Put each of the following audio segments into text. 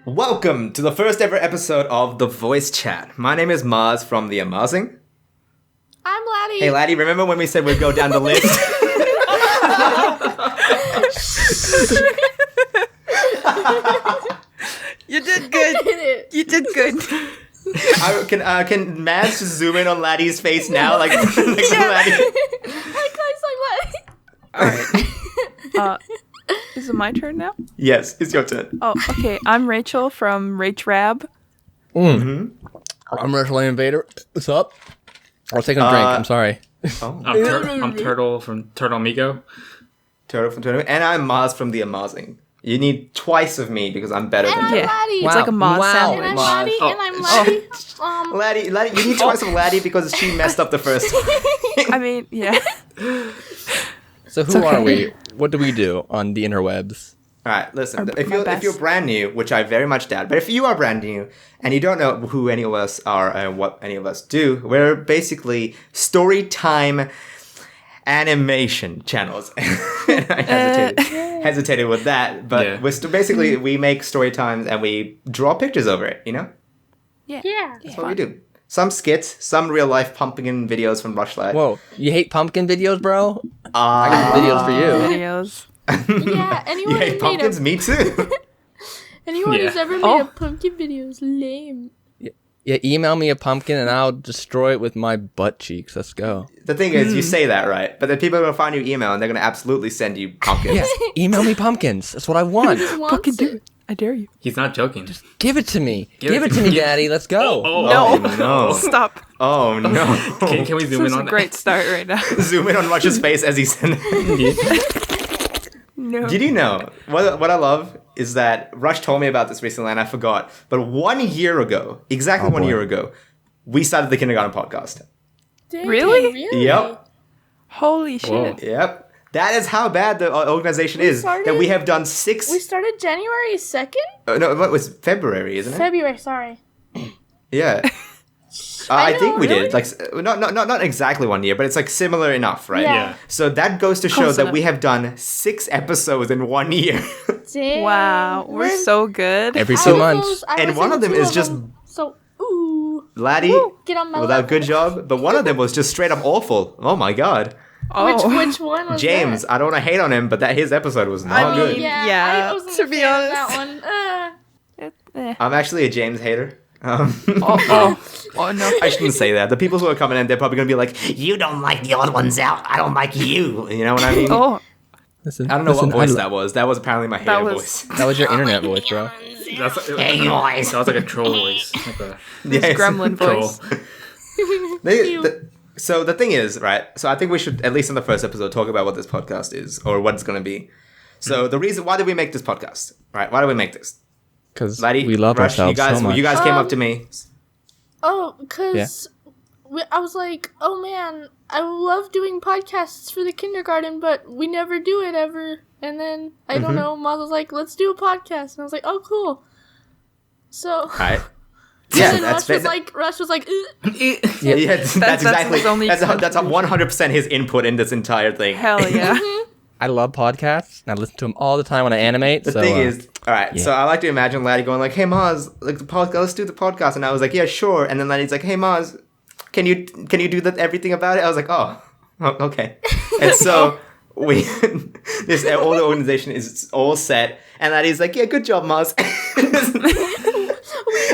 Welcome to the first ever episode of The Voice Chat. My name is Maz from TheAMaazing. I'm Laddi. Hey Laddi, remember when we said we'd go down the list? You did good. I did it. You did good. Can Maz just zoom in on Laddi's face now? Like Laddi. Hi guys, I'm All Laddi. right. Is it my turn now? Yes, it's your turn. Oh, okay. I'm Rachel from RachRab. I'm Rushlight Invader. What's up? I'll take a drink. I'm sorry. I'm Turtle from TurtleAmigo. Turtle from Turtle. And I'm Maz from TheAMaazing. You need twice of me because I'm better than I'm you. Yeah. Laddi. It's like a Moz And sandwich. I'm Laddi. Oh. And I'm Laddi. Laddie, you need twice of Laddie because she messed up the first time. I mean, yeah. So who are we? What do we do on the interwebs? All right, listen. My If you're best. brand new, which I very much doubt, but if you are brand new and you don't know who any of us are and what any of us do, we're basically story time animation channels. And I hesitated with that, but Yeah. we're basically we make story times and we draw pictures over it. You know, Yeah. Yeah. that's what we do. Some skits, some real life pumpkin videos from Rushlight. Whoa, you hate pumpkin videos, bro? I got videos for you. Videos. Yeah. You Anyone hate who's pumpkins? Me too. anyone who's Yeah. ever made Oh. a pumpkin video is lame. Yeah, email me a pumpkin and I'll destroy it with my butt cheeks. Let's go. The thing is, you say that, right? But then people are going to find your email and they're going to absolutely send you pumpkins. Yeah, email me pumpkins. That's what I want. Fucking do it. I dare you. He's not joking. Give it to me. Give Give it it to to me, me. Daddy. Let's go. Oh, no. Stop. Oh, no. Can we zoom This is in a on great start right now. Zoom in on Rush's face as he said No. Did you know, what I love is that Rush told me about this recently and I forgot, but 1 year ago, exactly Oh, 1 boy. year ago, we started the Kindergarten Podcast. Dang, Really? Yep. Holy shit. Whoa. Yep. That is how bad the organization is. That started- we have done 6... We started January 2nd? no, what was February, isn't it? February, sorry. Yeah. I I think know, we really? did. Like, not exactly 1 year, but it's like similar enough, right? Yeah. Yeah. So that goes to show Close that enough. we have done 6 episodes in 1 year. Dang. Wow. We're so good. Every I 2 was months. those- I And was one in of them 2 is just- them, So, ooh. Laddie, Woo, get on my without level. good job, but one of them was just straight up awful. Oh my god. Oh. Which one was James, that? I don't want to hate on him, but his episode was not I mean, good. Yeah, I wasn't to a be fan of honest. that one. Eh. I'm actually a James hater. Oh, no. I shouldn't say that. The people who are coming in, they're probably going to be like, you don't like the odd ones out. I don't like you. You know what I mean? Oh. Listen, I don't know listen, what voice I- that was. That was apparently my hater That was- voice. That was your internet voice, bro. Hey, guys. That was like a troll voice. Like a Yes. Gremlin troll. voice. So the thing is, right? So I think we should, at least in the first episode, talk about what this podcast is or what it's going to be. So the reason, why did we make this podcast? Right? Why did we make this? Because Laddie, we love Rush, ourselves so much. You guys came up to me. Oh, because I was like, oh man, I love doing podcasts for the kindergarten, but we never do it ever. And then, I don't know, Maz was like, let's do a podcast. And I was like, oh, cool. So, Right? and Yeah, then that's Rush was like, yeah, that's exactly his only that's contribution. 100% his input in this entire thing. Hell yeah. I love podcasts, and I listen to them all the time when I animate. The so, thing is, all right. yeah. So I like to imagine Laddie going like, "Hey Maz, like the podcast, let's do the podcast," and I was like, "Yeah, sure." And then Laddie's like, "Hey Maz, can you do that everything about it?" I was like, "Oh, okay." And so we this all the organization is all set, and Laddie's like, "Yeah, good job, Maz."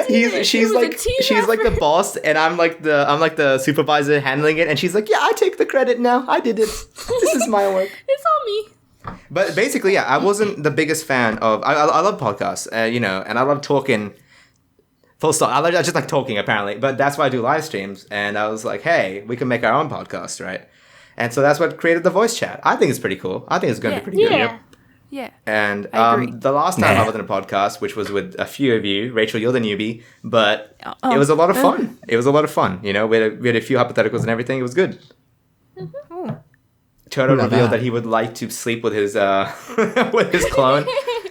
She's was a like team the effort. boss, and I'm like the supervisor handling it, and she's like, "Yeah, I take the credit now. I did it. This is my work." it's all me. But basically, yeah, I wasn't the biggest fan of. I love podcasts, you know, and I love talking. Full stop. I just like talking, apparently, but that's why I do live streams. And I was like, hey, we can make our own podcast, right? And so that's what created the voice chat. I think it's pretty cool. I think it's going to be pretty good. Yeah. Yeah. And I agree. the last time Nah. I was in a podcast, which was with a few of you, Rachel, you're the newbie, but it was a lot of fun. It was a lot of fun. You know, we had a few hypotheticals and everything. It was good. Turtle revealed that he would like to sleep with his with his clone.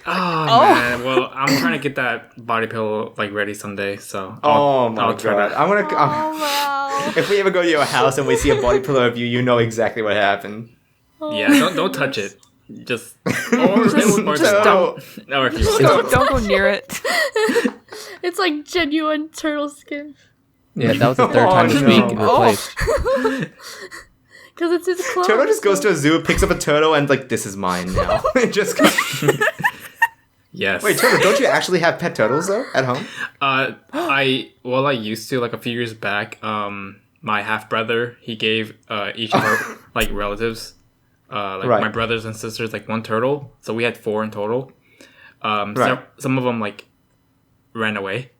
Oh, man. Well, I'm trying to get that body pillow like ready someday. So Oh my I'll try god! that. I'm gonna. Oh, wow. If we ever go to your house and we see a body pillow of you, you know exactly what happened. Yeah, don't touch it. Just or don't. Or if you Don't go near it. It's like genuine turtle skin. Yeah, that was the third time this no. week it replaced. Because it's his clone. Turtle just goes to a zoo, picks up a turtle, and like, this is mine now. It just Yes. Wait, Turtle, don't you actually have pet turtles though at home? I used to like a few years back. My half brother, he gave each of our like relatives, Right. my brothers and sisters, like one turtle. So we had 4 in total. Right. Some of them like ran away.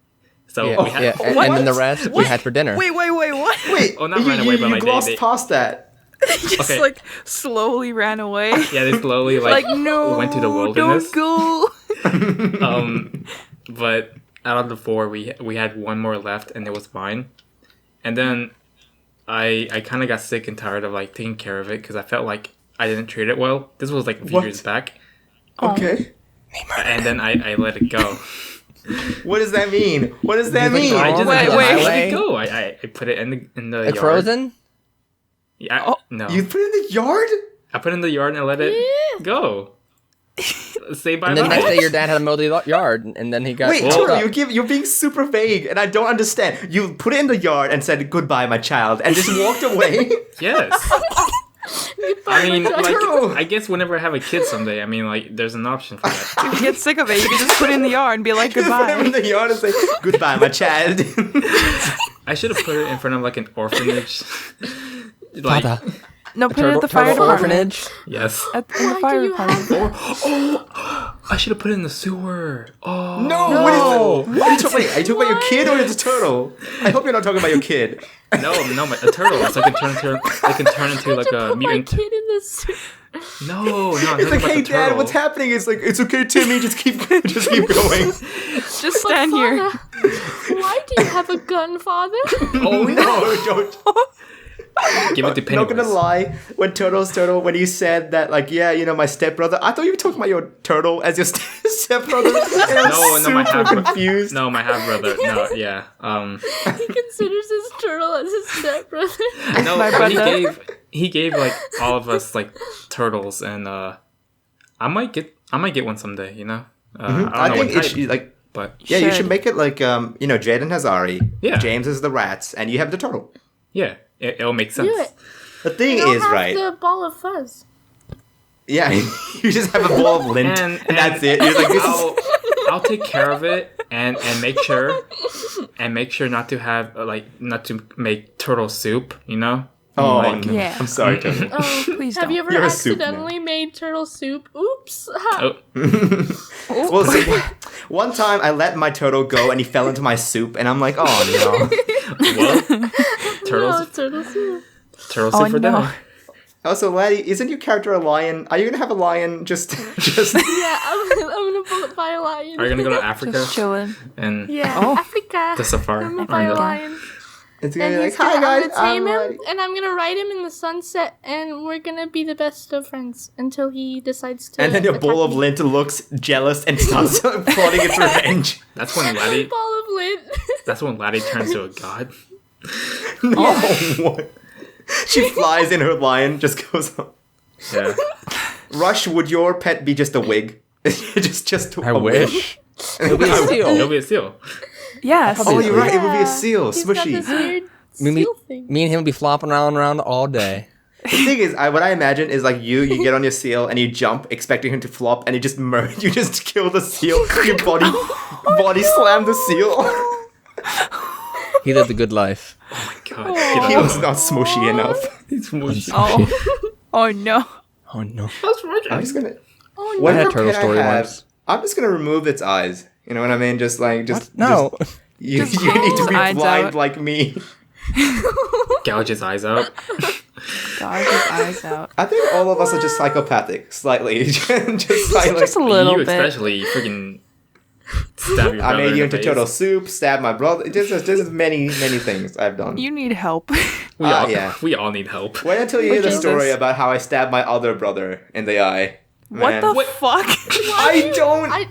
So Yeah, we had, yeah. And then the rest we had for dinner. Wait, what? Wait, Oh, not ran away, but you like glossed they- past that. Just Okay. like slowly ran away. Yeah, they slowly like no, went to the wilderness. Don't go. But out of the 4, we had 1 more left, and it was mine. And then I kind of got sick and tired of like taking care of it because I felt like I didn't treat it well. This was like a few What? years back, Okay. and then I let it go. What does that mean? What does that mean? I just Wait, let wait. it go. I put it in the Like yard. frozen? Yeah, Oh. no. You put it in the yard? I put it in the yard and let it go. Say bye And then the next bye. day your dad had to mow the yard, and then he got... Wait, Well- Turtle, you're being super vague, and I don't understand. You put it in the yard and said goodbye, my child, and just walked away. Yes. I mean, like, Turtle. I guess whenever I have a kid someday, I mean, like, there's an option for that. If you get sick of it, you can just put it in the yard and be like, Just put him in goodbye. the yard and say goodbye, my child. I should have put it in front of like an orphanage. Like, Father, No, put it at the fire turtle department. orphanage. yes. In the Why fire do you have department. I should have put it in the sewer. Oh No, what is it? What are you talking about? Are you talking about your kid or the turtle? I hope you're not talking about your kid. no, a turtle. So I can turn into like a put my mutant. kid in this. No, I'm It's talking like, about hey, the Dad, turtle. what's happening? It's like, it's okay, Timmy. Just keep going. Just stand here. Why do you have a gun, Father? Oh no, don't. Give it to Not Pennywise. gonna lie, when you said that, like, yeah, you know, my stepbrother, I thought you were talking about your turtle as your stepbrother. And I was No, my super half confused. No, my half brother. No, yeah. He considers his turtle as his stepbrother. No, My but brother. he gave like all of us like turtles, and I might get one someday. You know. I don't know I think what it type, should, like, but yeah, you Should. should make it like, you know, Jaden has Ari, Yeah. James is the rats, and you have the turtle. yeah, it'll make sense. Do it. The thing You don't is, have right? the ball of fuzz. Yeah, you just have a ball of lint, and that's it. You're like, this is... I'll take care of it and make sure not to have not to make turtle soup. You know. Oh, Like- no. Yeah. I'm sorry, turtle. Oh, Please have don't. you ever You're a soup accidentally made turtle soup? Oops. Oh, Well, see, one time I let my turtle go, and he fell into my soup, and I'm like, oh well, No, turtles, turtle soup. turtle Oh, soup for no. dinner. no. Also, Laddi, isn't your character a lion? Are you gonna have a lion just? Yeah, I'm gonna buy a lion. Are you gonna go to Africa Just chilling. and Yeah, Oh. Africa. the safari? I'm gonna buy a Or the- lion. It's gonna And be he's like, hi gonna, I'm guys, gonna I'm tame him, Laddi. and I'm gonna ride him in the sunset, and we're gonna be the best of friends until he decides to. And then your bowl attack of me. lint looks jealous and starts plotting its revenge. That's when Laddi. Ball of lint. That's when Laddi turns to a god. No, what? She flies in her lion, just goes on. Yeah. Rush, would your pet be just a wig? just I a wish. wig. It'll be a seal. It'll be a seal. Yes. Oh, you're right. It would be a Yeah. seal, He's got smushy. this weird Me, seal thing. me and him would be flopping around all day. The thing is, what I imagine is like you get on your seal and you jump, expecting him to flop, and you just you just kill the seal. Your body slam the seal. He lived a good life. God. He Get was out. not smushy enough. He's mushy. Oh. Oh no. Oh no. I'm just gonna. Oh no. Whatever had a turtle pet story I have, once. I'm just gonna remove its eyes. You know what I mean? Just No. You, Just you need to pull be its eyes blind out. like me. Gouge his eyes out. Dog his eyes out. I think all of us are just psychopathic, slightly. just slightly. Just a little you bit. especially, you freaking stab your I brother made in you the into face. turtle soup, stab my brother. This is many things I've done. You need help. We yeah. all need help. Wait until you hear the Jesus. story about how I stabbed my other brother in the eye. What Man. the fuck? I don't. I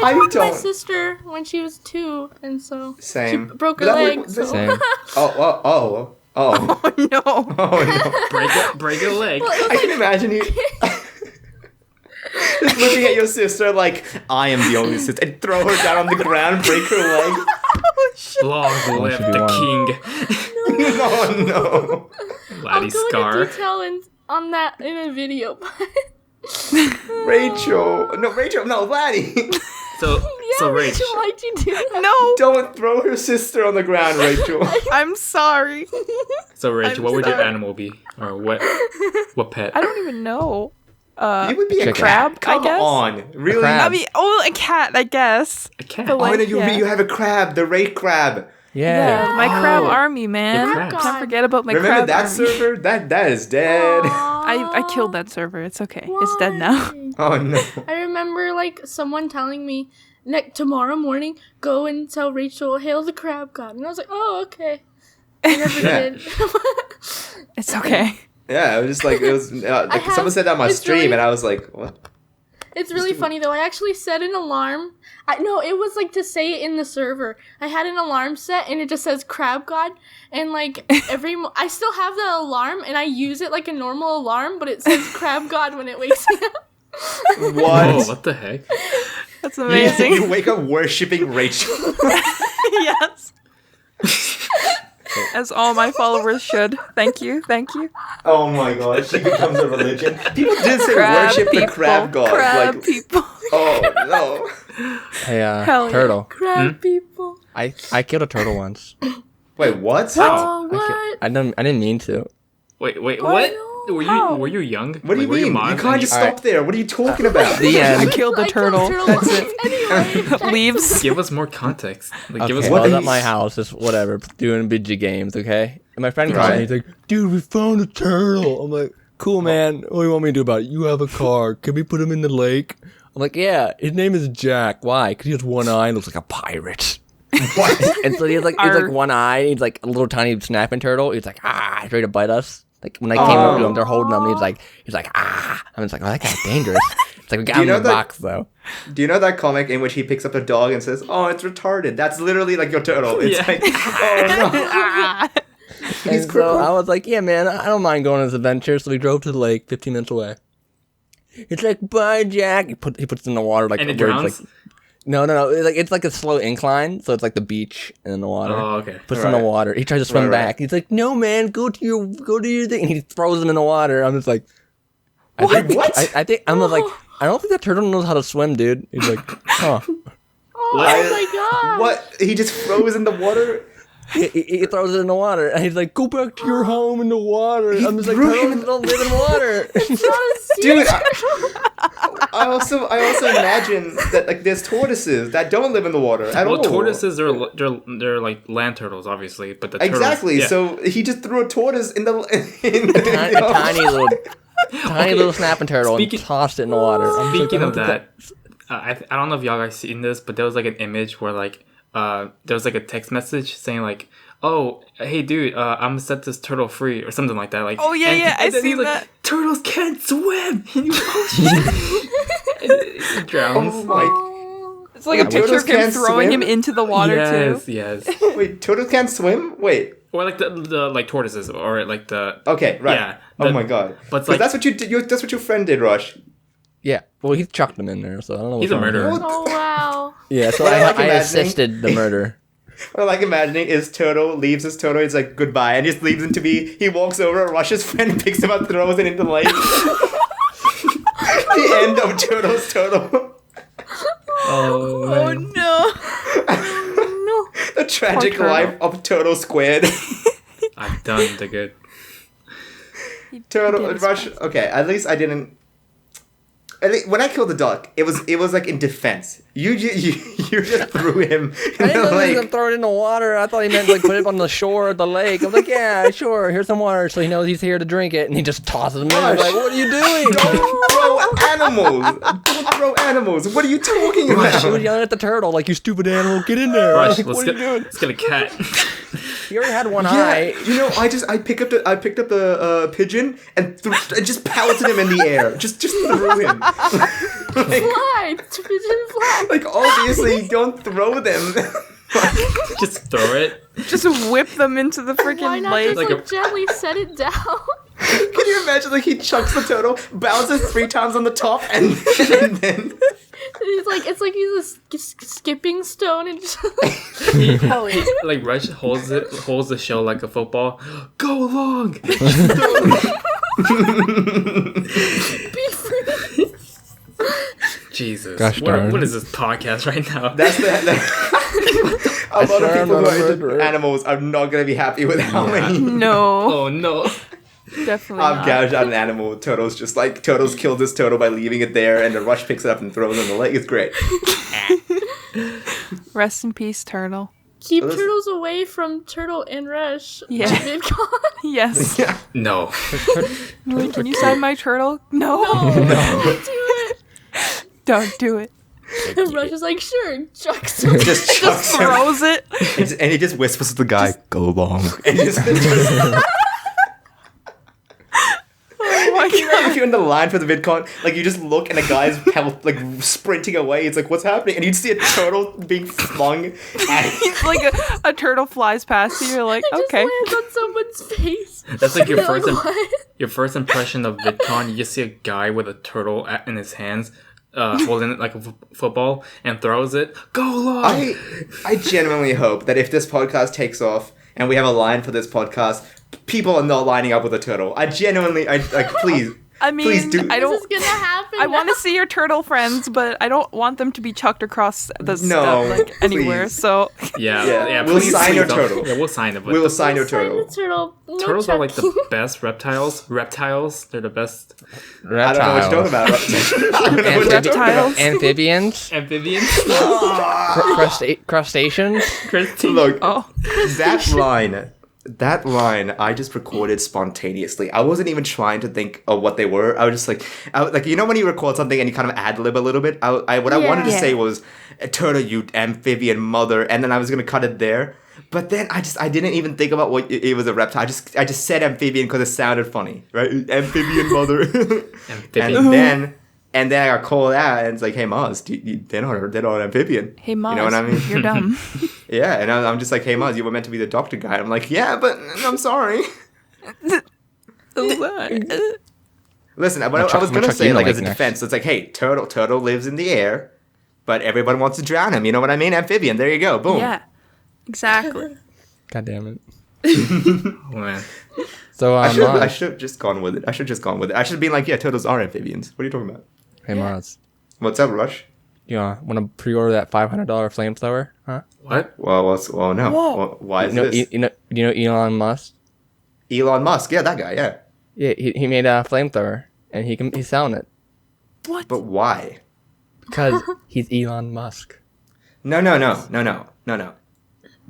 I told my don't. sister when she was 2, and so Same. she broke her But that leg. would- So. Same. Oh no. Oh no. Oh no. Break a leg. I can imagine you. Just looking at your sister like, I am the only sister. And throw her down on the ground, break her leg. Long live the king. No. I'll Laddi go Scar. into detail on that in a video. Rachel. No, Laddi. So Rach. Rachel, why'd you do that? No, Don't throw her sister on the ground, Rachel. I'm sorry. So Rach, I'm what would your sorry. animal be, or what pet? I don't even know. You would be a crab, cat. Come I guess? on. Really? crab. I mean, a cat, I guess. A cat. But Oh, like, no, you have a crab, the Ray crab. Yeah, my crab army, man. Your crabs. Can't forget about my Remember crab that army. server? That is dead. I killed that server. It's okay. It's dead now. Oh no. I remember like someone telling me tomorrow morning go and tell Rachel hail the crab god, and I was like, oh okay. I never Yeah. did. It's okay. Yeah, it was just like it was. Like have- someone said that on my it's stream, really- and I was like, "What?" It's really funny though. I actually set an alarm. No, it was like to say it in the server. I had an alarm set, and it just says crab god, and like I still have that alarm, and I use it like a normal alarm, but it says crab god when it wakes me up. Whoa, What? what the heck? That's amazing. You wake up worshipping Rachel. Yes. As all my followers should. Thank you. Oh my god, she becomes a religion. People did say Crab worship people, the crab god. Crab like, people. oh no. Hey, Hell yeah. turtle. Crab people. I killed a turtle once. Wait, what? Oh, what? I didn't mean to. Wait, what? no. Were you young? What do you Like, were mean? You mod can't and just Alright. stop there. What are you talking about? The I end. killed the I killed turtle. That's it. Anyway, Leaves. Give us more context. Like, give Okay, us what I was are at you- my house, just whatever, doing BG games, okay? And my friend comes Right. in, he's like, dude, we found a turtle. I'm like, cool, man. What do you want me to do about it? You have a car. Can we put him in the lake? I'm like, yeah, his name is Jack. Why? Because he has one eye and looks like a pirate. What? And so he's like Arr. one eye. He's like a little tiny snapping turtle. He's like, he's ready to bite us. Like when I came up to him, they're holding him. And he's like, I'm just like, oh, that guy's dangerous. It's like we got Do him you in know the that- box though. Do you know that comic in which he picks up a dog and says, "Oh, it's retarded"? That's literally like your turtle. It's Yeah. like, oh no. He's And so crippled. I was like, yeah, man, I don't mind going on this adventure. So we drove to the lake, 15 minutes away. It's like, bye, Jack. He puts it in the water like And it where it's drowns? Like, no. It's like a slow incline, so it's like the beach and then the water. Oh, okay. Puts it in the Right. water. He tries to swim Right. back. He's like, no, man, go to your thing. And he throws him in the water. I'm just like, I think, What? I think I'm like, I don't think that turtle knows how to swim, dude. He's like, huh. Oh my god. What? He just froze in the water? He throws it in the water, and he's like, "Go back to your home in the water." I'm just like, threw him "Turtles don't live in water." It's not a Dude, secret. I also imagine that like there's tortoises that don't live in the water at all. Well, tortoises they're like land turtles, obviously, but the turtles, Exactly. yeah. So he just threw a tortoise in the Tiny little snapping turtle Speaking- and tossed it in the water. I'm just like, Speaking I of don't think that, I don't know if y'all guys seen this, but there was like an image where like there was like a text message saying like, "Oh, hey dude, I'm gonna set this turtle free" or something like that. Like, Oh, yeah, yeah, I and then he's seen like, that. Turtles can't swim. And you it drowns. Oh my! It's like a picture turtles of him can't throwing swim? him into the water yes, too. yes. Wait, turtles can't swim? Wait. Or like the like tortoises, or like the Okay, right. Yeah, Oh the- my god. but it's But like- that's what you did. That's what your friend did, Rush. Yeah, well, he chucked them in there, so I don't know. He's what's a wrong with murderer. him. Oh wow. Yeah, so What I like I imagining- assisted the murder. What I like imagining is Turtle leaves his turtle. He's like goodbye, and just leaves him to be. He walks over. Rush's friend picks him up, throws it into the lake. The end of Turtle's turtle. Oh no. No. The tragic Poor turtle. life of Turtle Squid. I've done the good. Turtle did his Rush. best. Okay, at least I didn't. When I killed the duck, it was like in defense. You just threw him in I didn't the know he was gonna lake. throw it in the water. I thought he meant like put it on the shore of the lake. I'm like, yeah, sure. Here's some water, so he knows he's here to drink it, and he just tosses him in. I'm like, what are you doing? Don't throw animals. Don't throw animals. What are you talking She was about? yelling at the turtle, like, you stupid animal, get in there. Rush, Like, let's what get are you doing? let's get a cat. He already had one Yeah, eye. you know, I picked up the pigeon and just pelted him in the air. Just threw him. like, Fly. Pigeon fly. like obviously, don't throw them. Just throw it. Just whip them into the Why freaking not lake. just Like like, a- gently set it down? Can you imagine, like, he chucks the turtle, bounces 3 times on the top, and then... It's like he's a skipping stone and just... Hell yeah. Like Rush holds the shell like a football. Go along. Be free. Jesus. Gosh darn. What is this podcast right now? That's the... a lot of people who are into murderer. animals are not going to be happy with how many... No. Oh no. Definitely I've not. gouged out an animal. Turtle's just like, Turtle's killed this turtle by leaving it there, and the Rush picks it up and throws it in the lake. It's great. Rest in peace, turtle. Keep Listen. turtles away from Turtle and Rush. Yeah. VidCon. Yes. No. Like, can you sign my turtle? No. Don't do it. Don't do it. And Rush is like, sure, chucks him. Just Just chucks him. throws it. And he just whispers to the guy, go along. And just Oh my god. if you're in the line for the VidCon, like, you just look and a guy's like sprinting away. It's like, what's happening? And you'd see a turtle being flung at It's like a turtle flies past you. You're like, It just okay. lands on someone's face. That's like your You're first what? your first impression of VidCon. You just see a guy with a turtle in his hands, holding it like a football, and throws it. Go along. I genuinely hope that if this podcast takes off and we have a line for this podcast, people are not lining up with a turtle. I like, please. I mean, Please do. I This don't. is gonna happen. I want now. to see your turtle friends, but I don't want them to be chucked across the No, like anywhere. please. So Yeah. We'll please, sign your don't- turtle. Yeah, we'll sign it. But We will sign your Sign turtle. the turtle. No turtles are like chucking. the best reptiles. Reptiles, they're the best. I don't know what you're talking about. I don't know what you're talking about. Amphibians, Amphibians. crustaceans. Christine. Look, oh, that line I just recorded spontaneously. I wasn't even trying to think of what they were. I was just like, you know when you record something and you kind of ad-lib a little bit? What I wanted to Yeah. say was, turtle, you amphibian mother, and then I was going to cut it there. But then I didn't even think about what it was a reptile. I just said amphibian because it sounded funny, right? Amphibian mother. Amphibian. And then I got called out, and it's like, hey, Maz, they're not amphibian. hey, Maz, You know what I mean? You're dumb. Yeah, and I'm just like, hey, Maz, you were meant to be the doctor guy. I'm like, yeah, but I'm sorry. Listen, what I was going to say, like, as a defense, it's like, hey, turtle lives in the air, but everyone wants to drown him. You know what I mean? Amphibian, there you go, boom. Yeah, exactly. God damn it. Oh, man. So I Maz. should have just gone with it. I should have been like, yeah, turtles are amphibians. What are you talking about? Hey Maz, What's up, Rush? you want to pre-order that $500 flamethrower? Huh? What? Well, no. Whoa. Well, why is You know, this? you know Elon Musk? Elon Musk, yeah, that guy, yeah. Yeah, he made a flamethrower and he's selling it What? But why? because he's Elon Musk. No.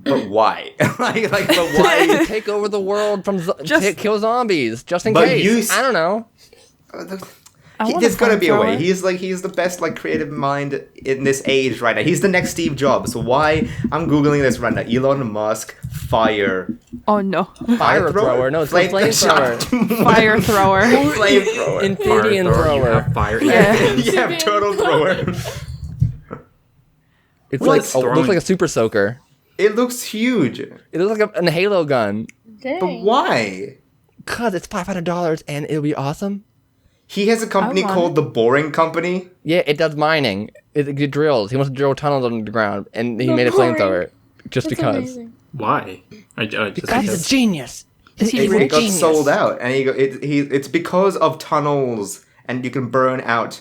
But why? but why? Take over the world from Just- kill zombies just in But case. I don't know. I want There's a gotta be a way. flamethrower. He's the best creative mind in this age right now. He's the next Steve Jobs. So why? I'm googling this right now. Elon Musk fire Oh no, Fire thrower. No, it's a flamethrower. fire thrower. Flamethrower. Amphibian You thrower. have fire. Yeah. Yeah, turtle thrower. It's What like is looks throwing- like a super soaker. It looks huge. It looks like a Halo gun. Dang. But why? Cause it's $500 and it'll be awesome. He has a company I want called it. The Boring Company. Yeah, it does mining. It drills. He wants to drill tunnels underground, and he made a Boring. flamethrower just That's because. amazing. Why? Just Because he's a genius. Is he It rich? got Genius. sold out, and it's because of tunnels, and you can burn out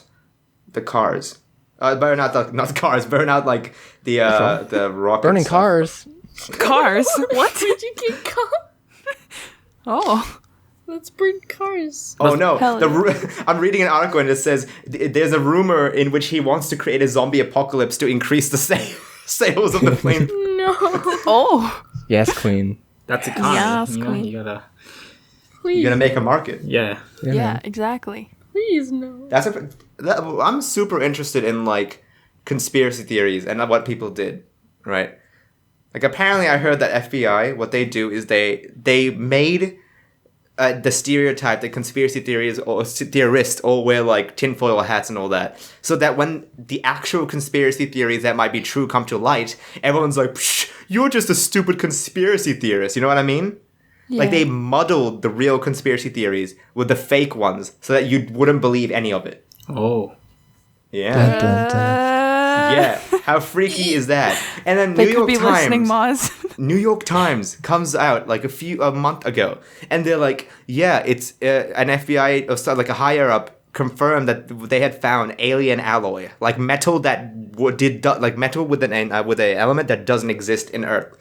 the cars. Burn out not the cars. Burn out the rocket. Burning stuff. cars. Cars. What? Where'd you get caught? Oh. Let's burn cars. Oh no! Hell I'm reading an article and it says there's a rumor in which he wants to create a zombie apocalypse to increase the sales of the flame. No. Oh. Yes, queen. That's economy. Yes, you know, queen. you gotta. Please. You're gonna make a market. Yeah. Yeah, exactly. Please, no. I'm super interested in conspiracy theories and what people did, right? Apparently I heard that FBI, what they do is they made the stereotype that conspiracy theorists all wear tinfoil hats and all that, so that when the actual conspiracy theories that might be true come to light, everyone's like, Psh, you're just a stupid conspiracy theorist. You know what I mean? Like, they muddled the real conspiracy theories with the fake ones so that you wouldn't believe any of it. Oh. Yeah. Dun, dun. Yeah. How freaky is that? And then They New could York be listening, Times. Maz. New York Times comes out like a month ago, and they're like, yeah, it's an FBI or so, like a higher up confirmed that they had found alien alloy, like metal that metal with an element that doesn't exist in Earth.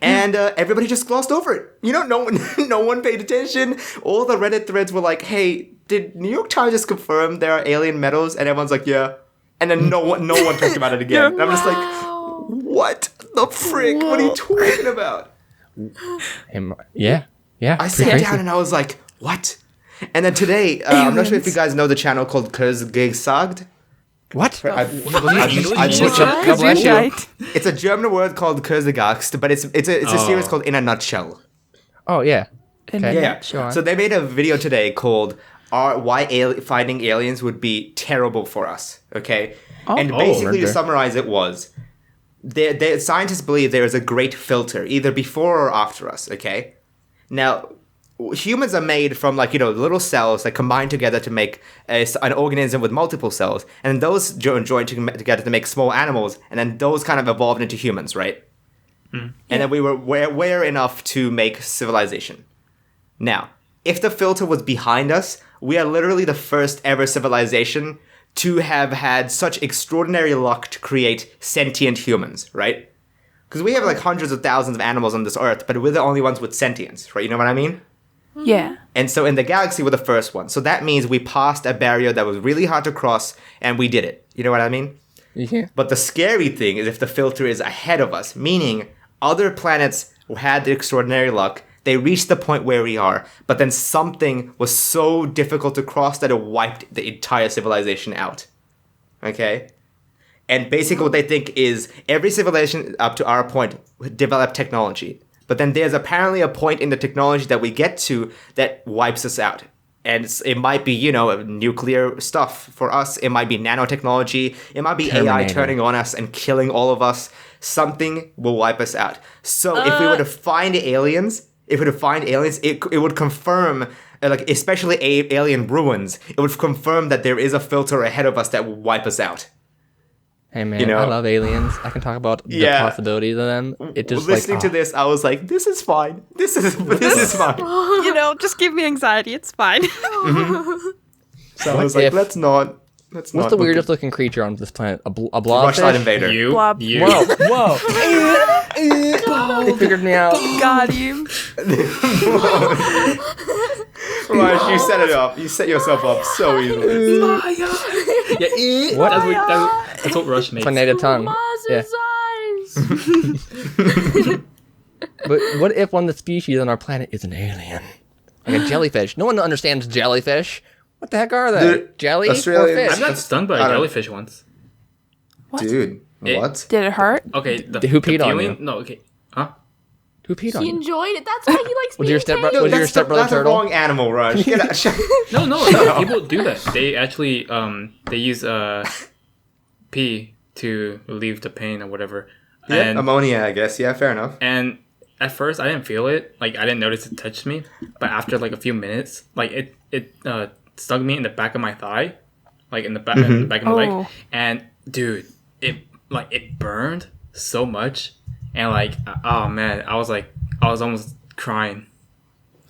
And everybody just glossed over it. No one paid attention. All the Reddit threads were like, hey, did New York Times just confirm there are alien metals? And everyone's like, yeah. And then no one talked about it again. And I'm just like, what the frick? What are you talking about? Yeah. I sat down and I was like, what? And then today, I'm not sure if you guys know the channel called Kurzgesagt. What? It's a German word called Kurzgesagt, but it's a series called In a Nutshell. Oh, yeah. Yeah. Sure. So they made a video today called why finding aliens would be terrible for us. Okay. And basically, to summarize it was, scientists believe there is a great filter, either before or after us. Okay. Now, humans are made from little cells that combine together to make an organism with multiple cells, and those join together to make small animals, and then those kind of evolved into humans, right? And then we were aware enough to make civilization. Now, if the filter was behind us, we are literally the first ever civilization to have had such extraordinary luck to create sentient humans, right? Because we have hundreds of thousands of animals on this earth, but we're the only ones with sentience, right? You know what I mean? Yeah. And so in the galaxy, we're the first one. So that means we passed a barrier that was really hard to cross, and we did it. You know what I mean? Yeah. But the scary thing is if the filter is ahead of us, meaning other planets had the extraordinary luck, they reached the point where we are, but then something was so difficult to cross that it wiped the entire civilization out. Okay? And basically what they think is every civilization up to our point developed technology. But then there's apparently a point in the technology that we get to that wipes us out. And it might be, nuclear stuff for us. It might be nanotechnology. It might be AI turning on us and killing all of us. Something will wipe us out. So if we were to find aliens, it would confirm, especially alien ruins, it would confirm that there is a filter ahead of us that will wipe us out. Hey man, I love aliens. I can talk about the possibilities of them. It just listening to this, I was like, "This is fine. This is fine." Just give me anxiety. It's fine. So I was like, "Let's not." What's the weirdest looking creature on this planet? A blobfish? Rushlight Invader. You. Whoa! They figured me out. Got him. Rush, you set it up. You set yourself up so easily. What? That's what Rush makes. Tornado tongue. Maz's eyes. But what if one of the species on our planet is an alien? Like a jellyfish. No one understands jellyfish. What the heck are they? Dude, Jelly Australian- or I fish? got stung by a jellyfish once. Dude, what? Did it hurt? Okay, Who peed on feeling, you? No, okay. Huh? Who peed on He you? enjoyed it. That's why he likes Was being your stepbro- tamed. was your stepbrother That's turtle? a wrong animal, Rush. Get out. No, people do that. They actually they use pee to relieve the pain or whatever. Yeah, And, ammonia, I guess. Yeah, fair enough. and at first I didn't feel it. I didn't notice it touched me. But after a few minutes, it stung me in the back of my thigh, in the back of my leg. And dude, it burned so much. And oh man, I was almost crying.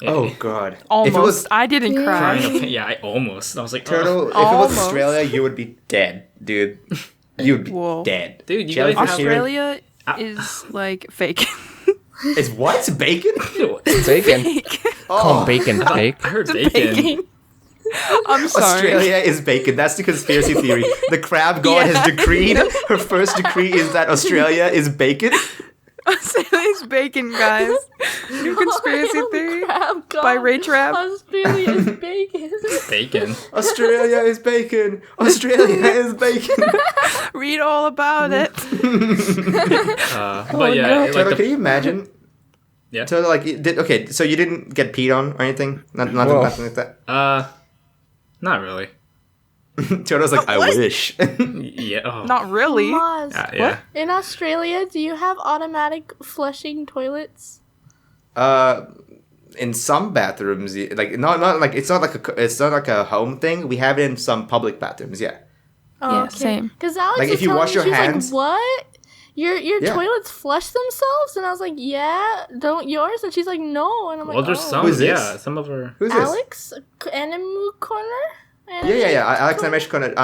Oh god. Almost. If it was I didn't cry. Crying of pain. Yeah, I almost. I was like, Turtle, if it was Almost. Australia, you would be dead, dude. You'd be Whoa. dead. Dude, you Jellyfish guys here- Australia is fake. is what? Bacon? Bacon. Call bacon fake. I heard bacon. I'm sorry. Australia is bacon. That's the conspiracy theory. The crab god has decreed. Her first decree is that Australia is bacon. Australia's bacon, guys. New conspiracy theory by RachRab. Australia is bacon. Bacon. Australia is bacon. Australia is bacon. Read all about it. But yeah, Turtle, can you imagine? Yeah. So so you didn't get peed on or anything? Nothing like that. Not really. Turtle's like, I wish. Yeah. Oh. Not really. Maz, Yeah. in Australia, do you have automatic flushing toilets? in some bathrooms, like not like it's not like a home thing. We have it in some public bathrooms. Yeah. Oh, Yeah, same. Because Alex Like, was if you telling wash me, your she was hands- like, what? Your Yeah. toilets flush themselves? And I was like, yeah, don't yours? And she's like, no. And I'm like, Well, there's oh. some. Who's this? Yeah, some of our. Who's this? Alex? Animal Corner? Yeah. Alex Animation Corner.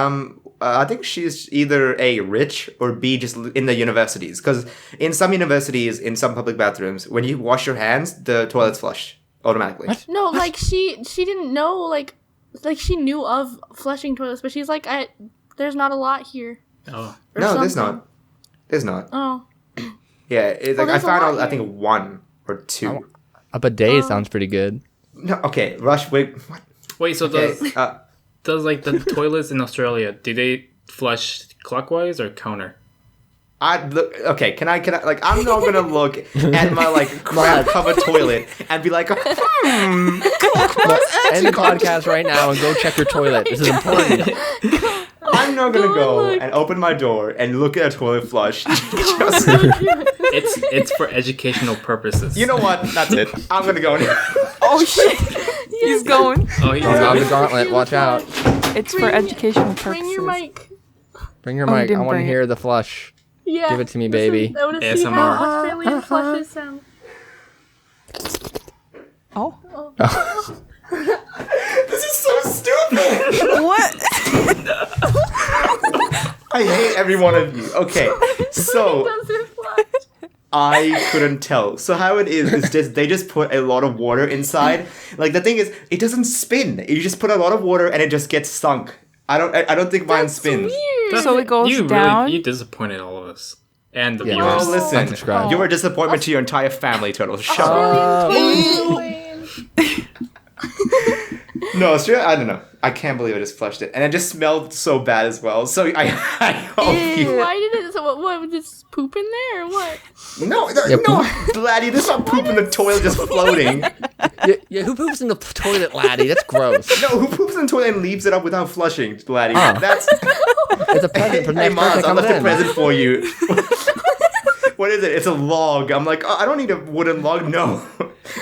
I think she's either A, rich, or B, just in the universities. Because in some universities, in some public bathrooms, when you wash your hands, the toilets flush automatically. What? No, like she didn't know, like she knew of flushing toilets, but she's like, there's not a lot here. Oh. Or No, there's something. not. There's not. Oh. Yeah, it's Well, like I there's a found lot out. I here. think 1 or 2. A bidet sounds pretty good. No, okay, Rush. Wait, what? Wait, so Okay, does like the toilets in Australia, do they flush clockwise or counter? I look. Okay, can I? Like, I'm not gonna look at my like crap covered toilet and be like, End the podcast right now and go check your toilet. This is important. I'm not gonna Go go look. and open my door and look at a toilet flush. Just, It's for educational purposes. you know what? That's it. I'm gonna go in here. Oh shit! He's going. Oh, he's Oh, now the going. gauntlet. Watch out. It's for educational purposes. Bring your mic. Bring your Oh, you mic. I didn't want to bring it. hear the flush. Yeah. Give it to me, Listen, baby. I want to see how ASMR. Australian flushes sound. Oh. This is so stupid. What? I hate every one of you. Okay, so Does it flush? I couldn't tell. So how it is just they just put a lot of water inside. Like the thing is, it doesn't spin. You just put a lot of water and it just gets sunk. I don't think mine That's spins. weird. So it goes you down? Really, you disappointed all of us and the Yeah. viewers. Oh, listen, Unsubscribe. you're a disappointment to your entire family, Turtle. Shut up. Australian toilets lame. No, Australia, I don't know. I can't believe I just flushed it. And it just smelled so bad as well. So I hope you... Why did it? So what? Was this poop in there or what? No, Yeah, Laddi, this is not poop in the toilet just floating. Yeah, who poops in the toilet, laddie? That's gross. No, who poops in the toilet and leaves it up without flushing, Laddi? Huh. That's... It's a present for the Hey, next person Maz, I coming left a in. present for you. What is it? It's a log. I'm like, oh, I don't need a wooden log. No.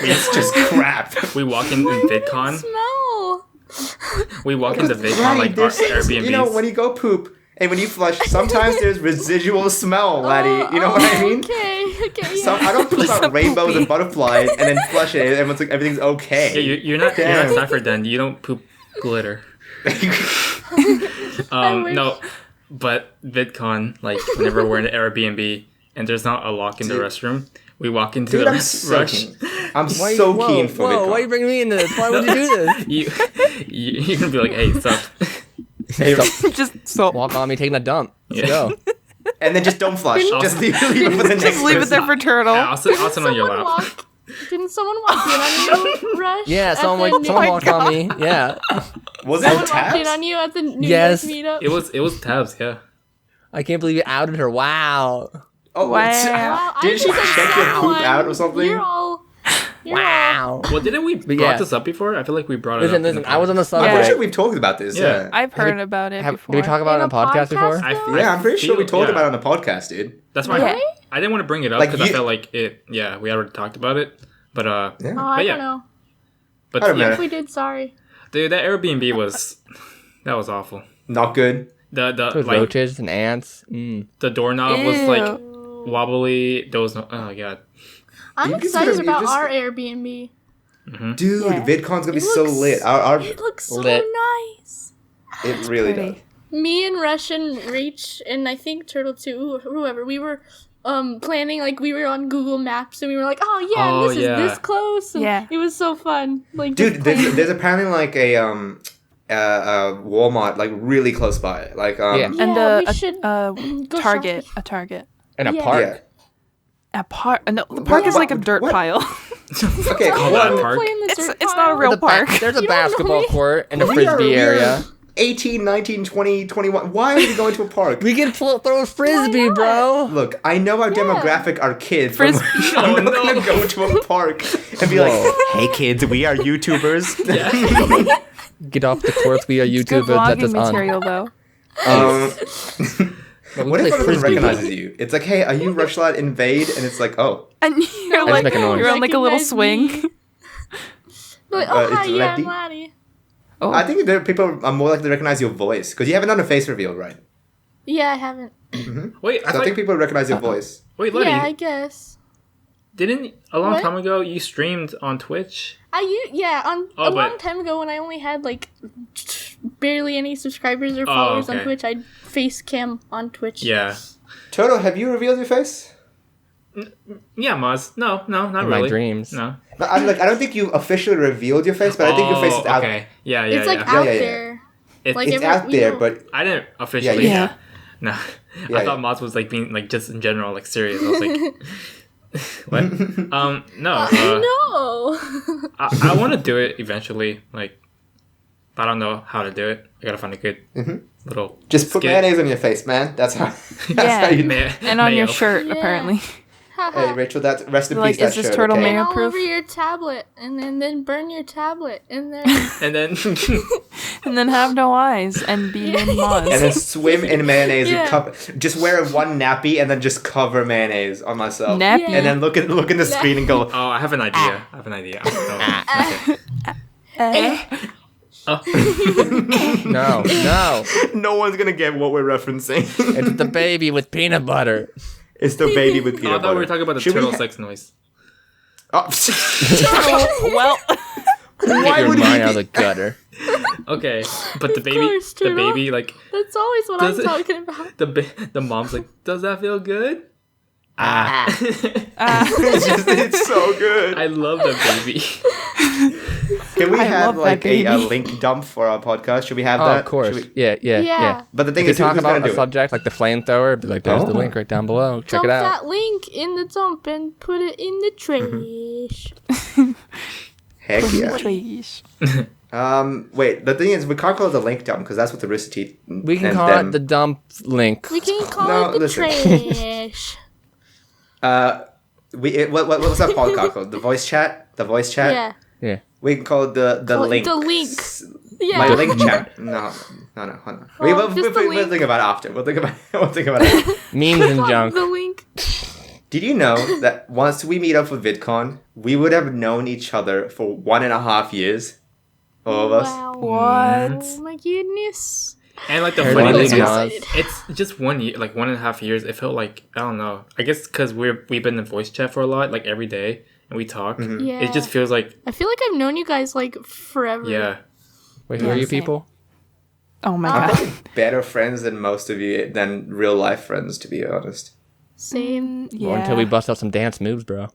It's just crap. We walk in VidCon. Smell. We walk into VidCon Right, like our there's- Airbnbs. You know, when you go poop and when you flush, sometimes there's residual smell, Laddie. You know what I mean? Okay. Yeah. So I don't poop out Some rainbows poopy. and butterflies and then flush it and everyone's like, everything's okay. yeah, you're not Cypher then. You don't poop glitter. No, but VidCon, like whenever we're in an Airbnb and there's not a lock in the Dude. restroom, we walk into Dude, the I'm so rush. keen. I'm so keen for Whoa, VidCon. why are you bringing me into this? Why would you do this? You're gonna be like, hey, sup? Hey, Just so. Walk on me taking a dump. Let's Yeah. go. and then just don't flush. Just leave it for the next Just leave it there person. for Turtle. I'll sit on your Someone lap. Didn't someone walk in on you, Rush? Yeah, at someone the someone New- walked on me. Yeah. Was Someone it walked in tabs? on you at the New Yes. York meetup. It was tabs, yeah. I can't believe you outed her. Wow. Oh, Wow. Wow, I Did she think check your poop someone- out or something? You're all. Wow. Well, didn't we brought yeah. this up before? I feel like we brought it Listen, up. listen. I was on the I'm subway. pretty sure we've talked about this. Yeah. Yeah. I've heard about it Did before. we talk about it on In a a podcast podcast? before? Yeah, I'm pretty sure we talked yeah. about it on the podcast, dude. That's why Really? I didn't want to bring it up Like, because you- I felt like it. Yeah, we already talked about it. But Yeah. Oh, I yeah. don't know. but I don't yeah, know. If we did, sorry. dude, that Airbnb was awful. Not good. The With like roaches and ants. the doorknob was like Ew. wobbly. There was no. Oh god. I'm You just excited gotta- you about just- our Airbnb. Dude, Yeah. VidCon's gonna be It so looks- lit. Our It looks so Lit. nice. it really pretty. does. Me and Rush and Rach and I think Turtle too, whoever, we were planning, like we were on Google Maps and we were like, oh yeah, Oh, this yeah. is this close. And Yeah. it was so fun. Like Dude, just playing- there's apparently like a Walmart like really close by. Like Yeah. And Yeah, we should a go Target. shopping. A Target. In a Yeah. park. yeah. A park. No, the park is like a dirt what? pile. Okay, Call one, that park. Play in the It's dirt it's not a pile. real park. There's a You don't know basketball me. court and a we are- frisbee we are area. 18, 19, 20, 21. Why are we going to a park? We can throw a frisbee, not? bro. Look, I know our demographic are kids. But Frisbee. I'm not Oh, gonna no. go to a park and be Whoa. like, "Hey kids, we are YouTubers." Get off the course. We are Good YouTubers. Let vlogging us on. material though. But we What play if one of them frisbee. recognizes you? It's like, "Hey, are you Rushlight Invade?" And it's like, "Oh, And you're Let's like make a noise. you're on like a little Recognize swing. me. Like, oh, hi, it's yeah, I'm Laddi. Laddi. Oh. I think there people are more likely to recognize your voice because you haven't done a face reveal, right? Yeah, I haven't. Wait, So I think people recognize your voice. wait, Laddi, Yeah, I guess. didn't a long What? time ago you streamed on Twitch? A long time ago when I only had like barely any subscribers or followers on okay. Twitch, I'd face cam on Twitch. Yeah. Turtle, have you revealed your face? Yeah, Maz. No, not In really. my dreams. No. No, I don't think you officially revealed your face, but I think your face is out. Okay. Yeah. It's like Yeah, out yeah, yeah. there. It- Like It's every- out we there, know- but I didn't officially. Yeah, yeah. No. Yeah, I thought yeah. Maz was like being like just in general like serious. I was like, what? No. No. I want to do it eventually. Like, but I don't know how to do it. I gotta find a good little. just put skit. mayonnaise on your face, man. That's how. That's Yeah. how you. And on your Mayo. shirt, Yeah. apparently. Hey, Rachel, that rest in Like, peace. That is this shirt, turtle okay? mayo? And all proof? over your tablet, and then burn your tablet, and then And then And then have no eyes and be in Maz. And then swim in mayonnaise Yeah. and cover. Just wear one nappy and then just cover mayonnaise on myself. Nappy. And then look in the screen and go. oh, I have an idea. No, no. No one's gonna get what we're referencing. It's the baby with peanut butter. It's the baby with Oh, peanut I thought we were butter. talking about the Should we turtle ha- sex noise. Oh, Well, Get your would he mind out of be- the gutter. Okay, but the Of baby, course, the turtle. baby, like that's always what Does I'm it- talking about. the mom's like, does that feel good? it's so good. I love the baby. Can we I have love like that a baby. link dump for our podcast? Should we have Oh, that? of course. Should we- Yeah. Yeah. But the thing If is, you talk who's gonna about do a it? subject like the flamethrower, be like, there's the Oh. link right down below. Check Dump it out. that link in the dump and put it in the trash. Heck yeah. Trash. Wait. The thing is, we can't call it the link dump because that's what the Rooster Teeth. We can and call them- it the dump link. We can call No, it the listen. trash. What was that podcast called? The voice chat. The voice chat. Yeah. Yeah. We can call it the Call it link. the link. Yeah. My link chat. No. Hold on. Oh, just the We'll link. think about it after. We'll think about it. Memes and junk. The link. Did you know that once we meet up for VidCon, we would have known each other for 1.5 years? All of us. Wow. What? Oh my goodness. And like the Heard funny it thing was is, it's just 1 year, like 1.5 years. It felt like I don't know. I guess because we've been in voice chat for a lot, like every day, and we talk. Yeah. It just feels like I feel like I've known you guys like forever. yeah. Wait, who Yeah, are you same. people? Oh my I'm god. probably better friends than most of you, than real life friends, to be honest. Same. Yeah. Or until we bust out some dance moves, bro.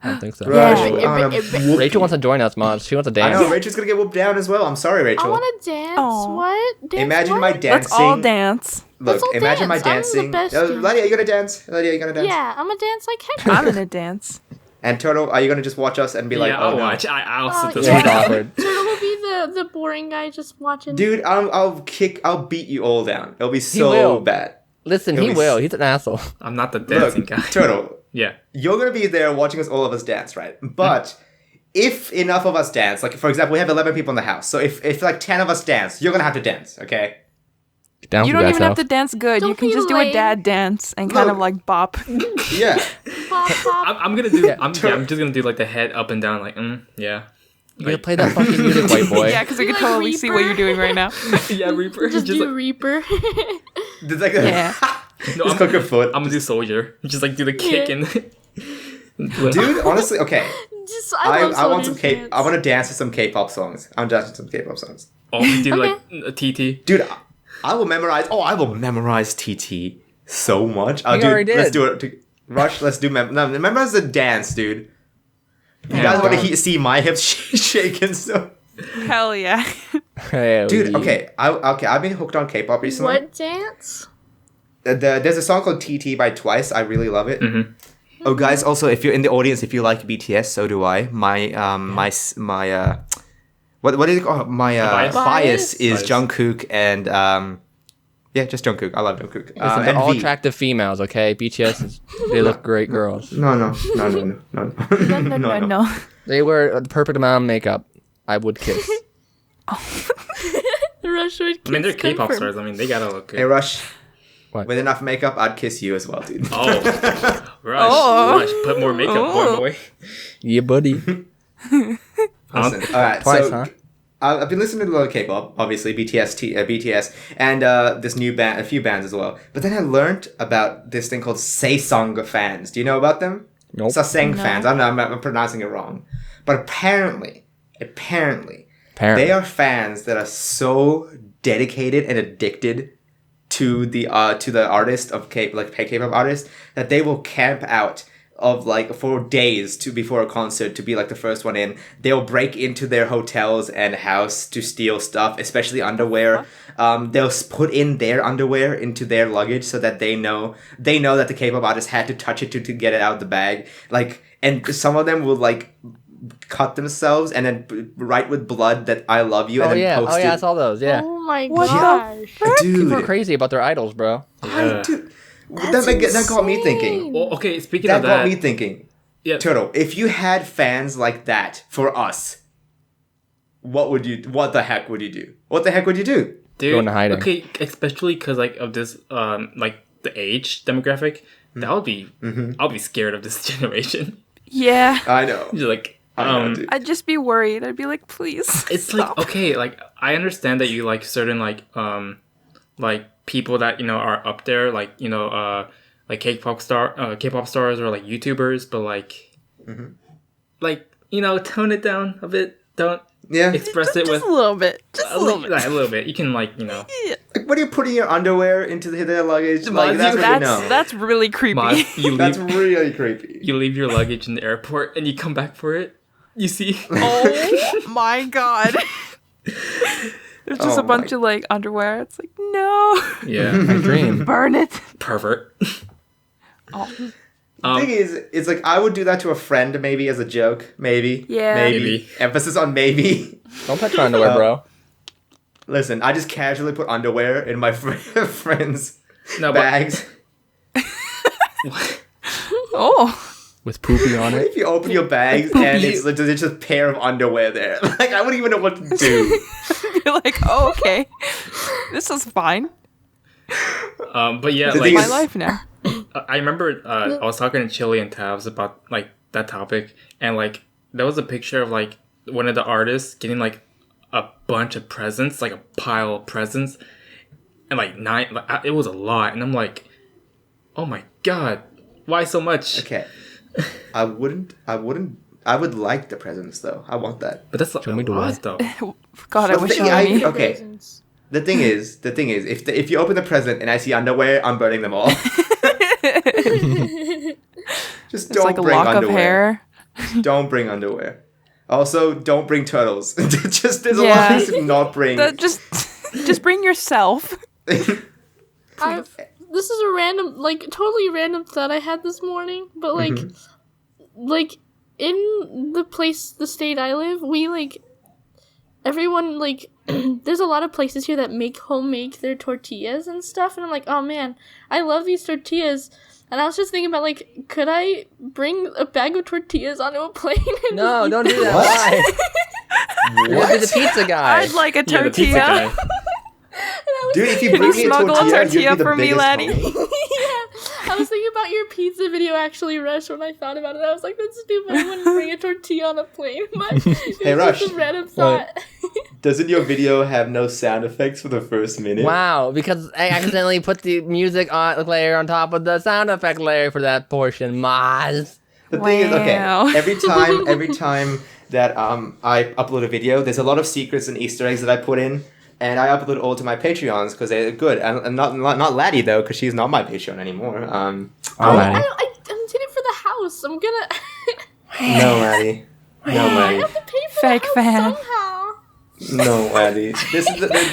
I don't think so. Rush, Yeah. on a whoopee. Rachel wants to join us, Mons. She wants to I dance. know, Rachel's gonna get whooped down as well. I'm sorry, I Rachel. want to dance. Aw. What? Dance Imagine what? my dancing. Let's all dance. Look, Let's all imagine my dance. I'm the dancing. best dancer. Laddi, are you gonna dance? Laddi, are you gonna dance? Yeah, I'm gonna dance like heck. I'm gonna dance. And Turtle, are you gonna just watch us and be like, yeah, oh I'll no? watch. I'll Oh, sit this Yeah, one it's out. awkward. Turtle will be the boring guy just watching. Dude, I'll beat you all down. It'll be so will. bad. Listen, It'll he be will. He's an asshole. I'm not the Look, dancing guy. Turtle, Yeah. you're gonna be there watching us, all of us dance, right? But if enough of us dance, like for example, we have 11 people in the house, so if like 10 of us dance, you're gonna have to dance, okay? Down You for don't that even have self. to dance good. Don't You can be just do a lame. dad dance and kind of Look. like bop. Yeah. Pop, pop. I'm gonna do. Yeah. I'm just gonna do like the head up and down, like yeah. You gotta play that fucking music, white boy. Yeah, because I You can like totally see what Reaper? you're doing right now. Yeah, Reaper. Just do like, Reaper. It's like Yeah. no, just cook your foot. I'm gonna do soldier. Just like do the kick Yeah. and. Dude, honestly, okay. Just I love want some soldiers K. dance. I want to dance to some K-pop songs. I'm dancing to some K-pop songs. Oh, we do like a TT. Dude, I will memorize. Oh, I will memorize TT so much. You already Let's did. do it. Rush. Let's do. No, memorize the dance, dude. You Yeah. guys want to see my hips shaking? So, Hell yeah. Hell dude. yeah. Okay. I've been hooked on K-pop recently. What dance? There's a song called TT by Twice. I really love it. Oh, guys. Also, if you're in the audience, if you like BTS, so do I. What is it called? My Bias? bias is Bias. Jungkook and yeah, just Jungkook. I love Jungkook. Listen, they're and all V. attractive females, okay? BTS, they look great girls. No. No. They wear the perfect amount of makeup. I would kiss. Rush would I mean, they're kiss K-pop confirm. stars. I mean, they gotta look Hey, good. Rush. What? With enough makeup, I'd kiss you as well, dude. Oh, Rush, Oh. Rush, put more makeup, Oh. boy. Yeah, buddy. Listen, all right. Twice, so huh? I've been listening to a lot of K-pop, obviously BTS, and this new band, a few bands as well. But then I learned about this thing called Saesong fans. Do you know about them? Nope. Saseng No. fans. I don't know. I'm pronouncing it wrong, but apparently, they are fans that are so dedicated and addicted to the artist of K-pop artist that they will camp out of like for days before a concert to be like the first one in. They'll break into their hotels and house to steal stuff, especially underwear. They'll put in their underwear into their luggage so that they know that the K-pop artist had to touch it to get it out of the bag. Like, and some of them will like cut themselves and then write with blood that I love you and then post it. I saw those. Yeah, Oh my What the gosh. Dude, people are crazy about their idols, bro. Dude, That's that got me thinking. insane. Well, okay, speaking That of got that, me thinking. yeah, Turtle, if you had fans like that for us, what the heck would you do? What the heck would you do? dude. Go into hiding. Okay, especially because like of this, like the age demographic, that would be. I'll be scared of this generation. Yeah. I know. Just like, I know, dude. I'd just be worried. I'd be like, please. it's stop. like okay, like I understand that you like certain like people that are up there, like like K-pop stars or like YouTubers, but like tone it down a bit. Don't Yeah. express it with Just a little bit. Just a little bit. like, a little bit. You can like Like, what are you putting your underwear into their luggage? Like, that's what you know. That's really creepy. Maz, you That's leave really creepy. you leave your luggage in the airport and you come back for it. You see, Oh my god. There's just Oh a bunch my- of like underwear. It's like, no. yeah, My dream. Burn it. pervert. Oh. The thing is, it's like I would do that to a friend maybe as a joke. Maybe. Yeah. Maybe. Emphasis on maybe. Don't touch my underwear, bro. Listen, I just casually put underwear in my friends' No, but bags. Oh. With poopy on What it. if you open your bags and it's just a pair of underwear there? Like, I wouldn't even know what to do. You're like, oh, okay. This is fine. but yeah, The like thing My is- life now. I remember I was talking to Chili and Tabs about like that topic, and like there was a picture of like one of the artists getting like a bunch of presents, like a pile of presents, and like nine. Like, it was a lot, and I'm like, oh my god, why so much? Okay. I would like the presents though. I want that. But that's like Show me a the lot way. though. God, I But wish the- you I- knew me. okay. Presents. The thing is, if you open the present and I see underwear, I'm burning them all. Just It's don't like a bring lock underwear. of hair. Don't bring underwear. Also, don't bring turtles. Just there's a lot Yeah. of things to not bring. That just bring yourself. This is a random, like, totally random thought I had this morning, but, like, like, in the state I live, we, like, everyone, like, there's a lot of places here that make their tortillas and stuff, and I'm like, oh man, I love these tortillas, and I was just thinking about, like, could I bring a bag of tortillas onto a plane? And No, just eat don't do them? that. Why? You're gonna be the pizza guy. I'd like a Yeah, the pizza tortilla. guy. Dude, if you Can bring you me a smuggle a tortilla, tortilla you'd be the for me, biggest Laddi? homie. Yeah, I was thinking about your pizza video actually, Rush, when I thought about it. I was like, that's stupid. I wouldn't bring a tortilla on a plane, but it was Hey, Rush. just a random thought. Doesn't your video have no sound effects for the first minute? Wow, because I accidentally put the music layer on top of the sound effect layer for that portion. Maz. The thing is, okay, Wow. every time that I upload a video, there's a lot of secrets and Easter eggs that I put in, and I upload all to my Patreons because they're good. And not Laddi though, because she's not my Patreon anymore. I'm Laddi. doing it for the house. I'm gonna. No, Laddi. No, I Laddi. have to pay for Fake the house fan. somehow. No, Laddi.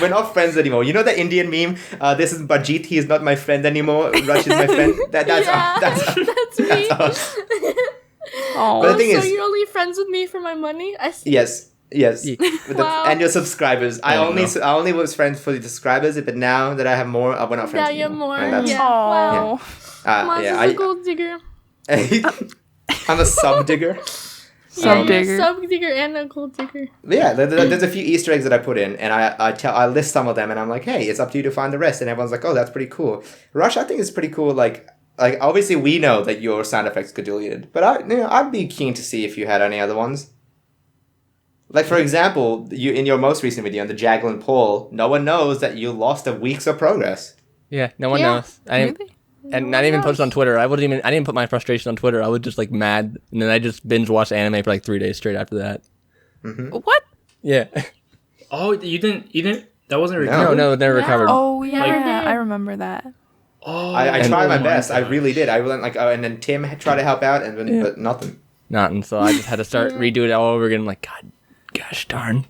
We're not friends anymore. You know the Indian meme? This is Bajit. He is not my friend anymore. Rush is my friend. That's Yeah, that's me. us. Oh, But the thing so is- you're only friends with me for my money? I see. Yes. Yeah. Wow. And your subscribers. I Oh, only was friends for the subscribers, but now that I have more, we're not friends Now you're anymore. more. And that's- Yeah. Wow. Maz yeah, is a gold digger. I'm a sub digger. Sub You're a digger. sub digger and a gold digger. Yeah, there's a few Easter eggs that I put in, and I list some of them, and I'm like, hey, it's up to you to find the rest, and everyone's like, oh, that's pretty cool. Rush, I think it's pretty cool. Like obviously we know that your sound effects get deleted, but I'd be keen to see if you had any other ones. Like, for example, you in your most recent video on the Jaglin poll, no one knows that you lost a week's of progress. Yeah, no one Yeah. knows. I didn't, Really? and I didn't even post it on Twitter. I didn't put my frustration on Twitter. I was just like mad, and then I just binge watched anime for like 3 days straight after that. What? Yeah. Oh, you didn't. That wasn't No. recorded. No, never recovered. Oh Never yeah, did. I remember that. Oh, I tried my best. I gosh. really did. I went like, and then Tim had tried to help out, but nothing. Nothing. So I just had to start redo it all over again. I'm like, gosh darn.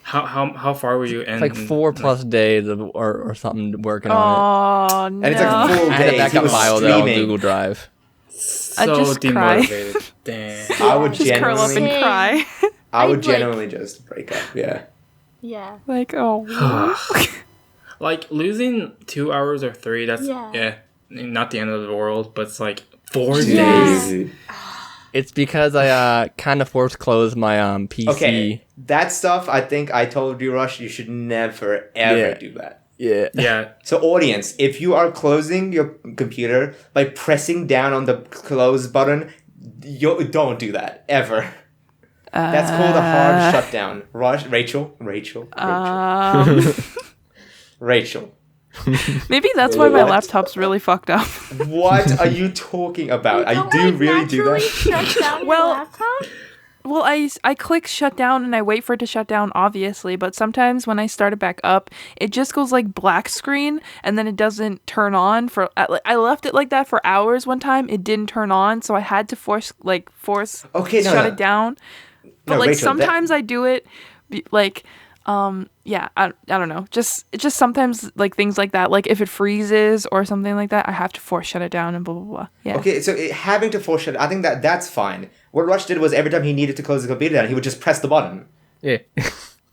How far were you in? It's like 4+ days or something working on Oh And it's no! like full it. I had a days. He backup was file though on streaming. Google Drive. So I just cry. demotivated. Damn. I would Just curl up and genuinely, cry. I would I'd, like- genuinely just break up. Yeah. Yeah. Like oh. Like losing 2 hours or 3. That's Yeah. not the end of the world, but it's like 4 Yeah. days. It's because I kind of forced closed my PC. Okay, that stuff. I think I told you, Rush. You should never ever Yeah. do that. Yeah. Yeah. So, audience, if you are closing your computer by pressing down on the close button, you don't do that ever. That's called a hard shutdown. Rachel. Rachel. Maybe that's why my What? laptop's really fucked up. What are you talking about? I Don't, do like, really do naturally that. shut down Well- your laptop? Well, I click shut down and I wait for it to shut down, obviously, but sometimes when I start it back up, it just goes like black screen and then it doesn't turn on for. I left it like that for hours one time. It didn't turn on, so I had to force Okay, no, shut no. it down. But No, like Rachel, that- sometimes I do it, like I don't know. Just sometimes like things like that. Like if it freezes or something like that, I have to force shut it down and blah blah blah. Yeah. Okay, so having to force shut, I think that's fine. What Rush did was every time he needed to close the computer down, he would just press the button. Yeah.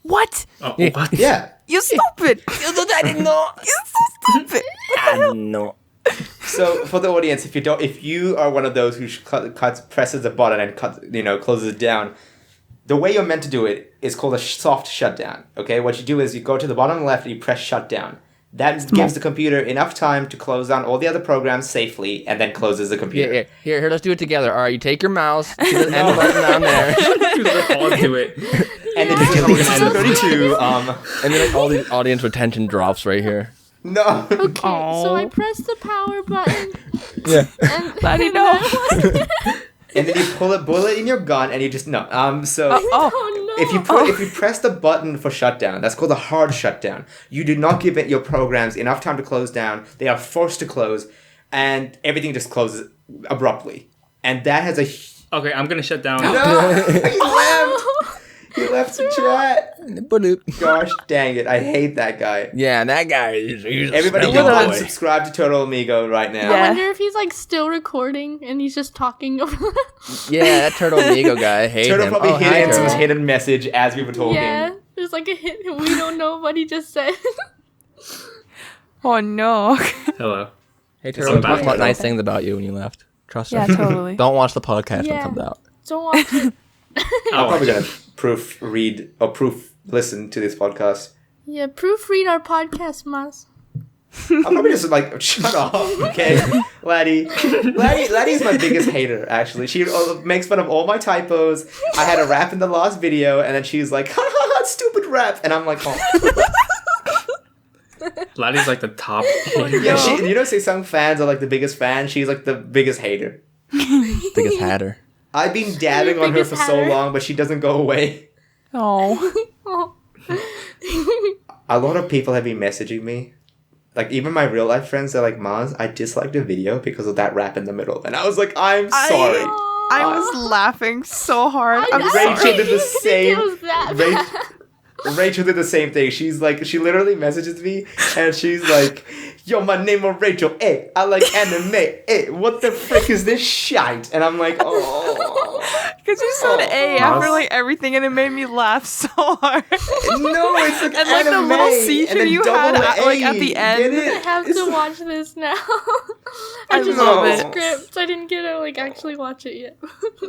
What? Oh, Yeah. what? Yeah. You stupid! I didn't know. You're so stupid! I didn't know. So for the audience, if you are one of those who presses the button and closes it down, the way you're meant to do it is called a soft shutdown. Okay, what you do is you go to the bottom left and you press shut down. That gives the computer enough time to close down all the other programs safely, and then closes the computer. Yeah. Here, let's do it together. All right, you take your mouse, to the end button down there, I'll do it. And then you delete Yeah. 32. and then like all the audience retention drops right here. No. Okay, so Aw. I press the power button Yeah. and Laddi, no. And then you pull a bullet in your gun, and you just no. So. Oh no. If you press the button for shutdown, that's called a hard shutdown. You do not give it your programs enough time to close down. They are forced to close, and everything just closes abruptly. And that has a Okay, I'm gonna shut down. he left the chat. Ba-doop. Gosh dang it! I hate that guy. Yeah, that guy is. Everybody he's go a and boy. subscribe to TurtleAmigo right now. Yeah. I wonder if he's like still recording and he's just talking over. Yeah, that TurtleAmigo guy. I hate Turtle him. probably Oh, hit hi, in some Turtle. hidden message as we were talking. Yeah, there's like a hint. We don't know what he just said. Oh no. Hello. Hey, It's Turtle, we about talked about Turtle. nice things about you when you left. Trust Yeah, us. totally. Don't watch the podcast when it Yeah. comes out. Don't watch it. I'm probably gonna proof listen to this podcast. Yeah, proofread our podcast, Maz. I'm probably just like, shut up, okay? Laddie's my biggest hater, actually. She makes fun of all my typos. I had a rap in the last video, and then she's like, ha ha ha, stupid rap. And I'm like, oh. Laddie's like the top. Yeah, Samsung fans are like the biggest fan. She's like the biggest hater. Biggest hatter. I've been dabbing on her biggest for so hater. long, but she doesn't go away. Oh. Oh. A lot of people have been messaging me. Like, even my real life friends are like, Maz, I disliked the video because of that rap in the middle. And I was like, I'm sorry. I was laughing so hard. I'm Rachel sorry. did the same. It was that bad. Rachel did the same thing. She's like, she literally messages me and she's like, yo, my name is Rachel. Hey, I like anime. Hey, what the frick is this shite? And I'm like, oh. Because you said A after like everything and it made me laugh so hard. No, it's like And, like, the anime, little and seizure then you double had, like, at the A, end. get it? I have It's to like- watch this now. I I just love read it. the script. I didn't get to like actually watch it yet.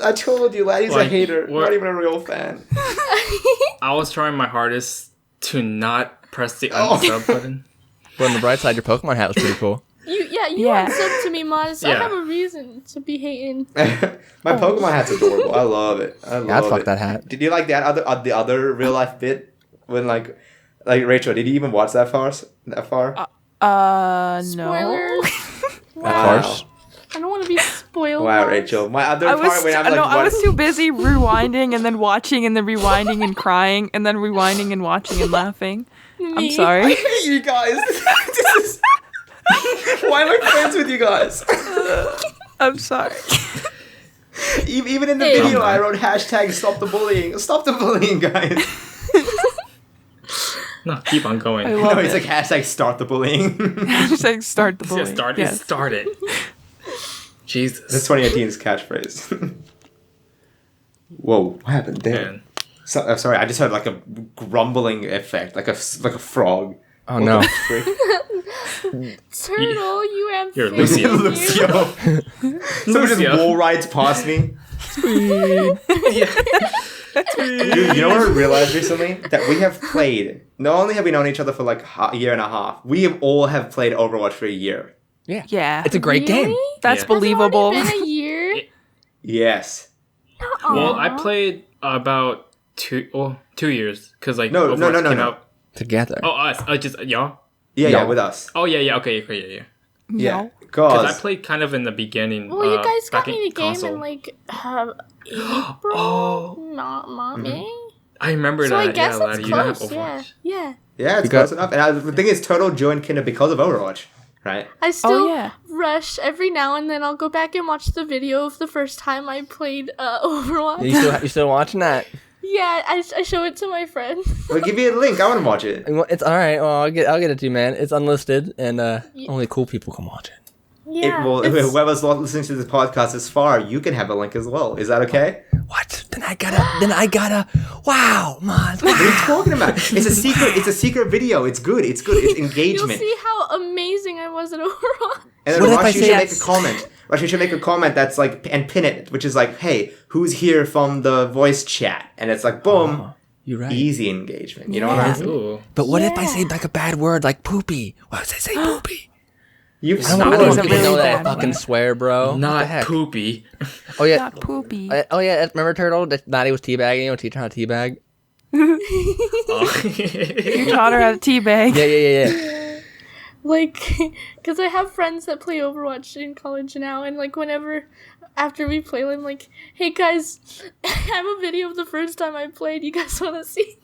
I told you, Laddie's a Like, hater. what- Not even a real fan. I was trying my hardest to not press the Oh. unsub button. But on the bright side, your Pokemon hat was pretty cool. You Yeah, you Yeah. want sub to me, Maz. I Yeah. have a reason to be hating. My Pokemon hat's adorable. I love it. I love I'd fuck it. that hat. Did you like that the other real life bit when like Rachel? Did you even watch that far? No. Spoilers. Of Wow. course. I don't want to be spoiled. Wow, Maz. Rachel. My other I part was when I'm like, no, I what- was too busy rewinding and then watching and then rewinding and crying and then rewinding and watching and laughing. I'm Me. I sorry. hate you guys. This is... Why am I friends with you guys? I'm sorry. Even in the Hey. video, I wrote hashtag stop the bullying. Stop the bullying, guys. No, keep on going. I No, love it's it. like hashtag start the bullying. Just like start the Yeah, bullying. start Yes. it. Jesus. That's 2018's catchphrase. Whoa, what happened there? Man. So, sorry, I just heard like a grumbling effect, like a frog. Oh What no. the frick? Turtle, you have You're faith in Lucio. you. Lucio. Someone just Lucio. wall rides past me. Yeah. You know what I realized recently? That we have played, not only have we known each other for like a year and a half, we have all have played Overwatch for a year. Yeah. Yeah. It's a great game. Really? That's Yeah. believable. Has it already been a year? Yes. Well, Aw. I played about 2 years because like No, Overwatch came no. out. Together. Oh, us. Just y'all. Yeah, No. yeah, with us. Oh yeah, okay, yeah. Yeah. No. Because I Cause played kind of in the beginning. Well, you guys got back me the game console. in like April, Oh. May. I remember So that. I guess yeah, it's Laddi, you don't have close. Yeah, Overwatch. yeah. yeah, it's You got- close enough. And the thing is, Turtle joined Kinder because of Overwatch, right? I still yeah. rush every now and then. I'll go back and watch the video of the first time I played Overwatch. You still watching that? Yeah, I show it to my friends. We'll give you a link. I want to watch it. It's all right. Well, I'll get it to you, man. It's unlisted, and only cool people can watch it. Yeah, Well, it's- whoever's listening to this podcast this far, you can have a link as well. Is that okay? What? Then I gotta. Wow, man. What are you talking about? It's a secret. It's a secret video. It's good. It's good. It's you'll engagement. see how amazing I was at Overwatch. And then What if I Rush, you say should yes? make a comment. Rush, you should make a comment that's like, and pin it, which is like, hey, who's here from the voice chat? And it's like, boom, You're right. easy engagement. You know what I mean? Ooh. But what if I Yeah. say like a bad word like poopy? What if I say poopy? You've I don't Not want really people to know that I bad fucking word. swear, bro. What the Not heck? poopy. Oh yeah. Not poopy. Oh yeah. Remember Turtle? That Laddi was teabagging. You know, teaching how to teabag. Oh. You taught her how to teabag. Yeah. Like, because I have friends that play Overwatch in college now, and like whenever after we play, I'm like, hey guys, I have a video of the first time I played. You guys want to see?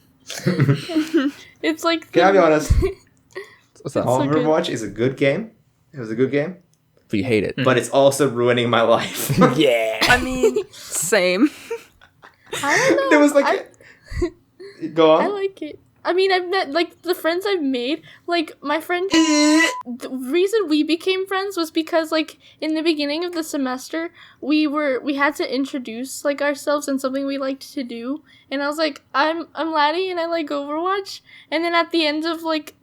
It's like. Can I be honest? What's up? so good. Overwatch is a good game. It was a good game. But you hate it. But it's also ruining my life. Yeah. I mean, same. I don't know. There was like... Go I on. like it. I mean, I've met, like, the friends I've made, like, my friend, the reason we became friends was because, like, in the beginning of the semester, we had to introduce, like, ourselves and something we liked to do, and I was like, I'm Laddi, and I like Overwatch, and then at the end of, like,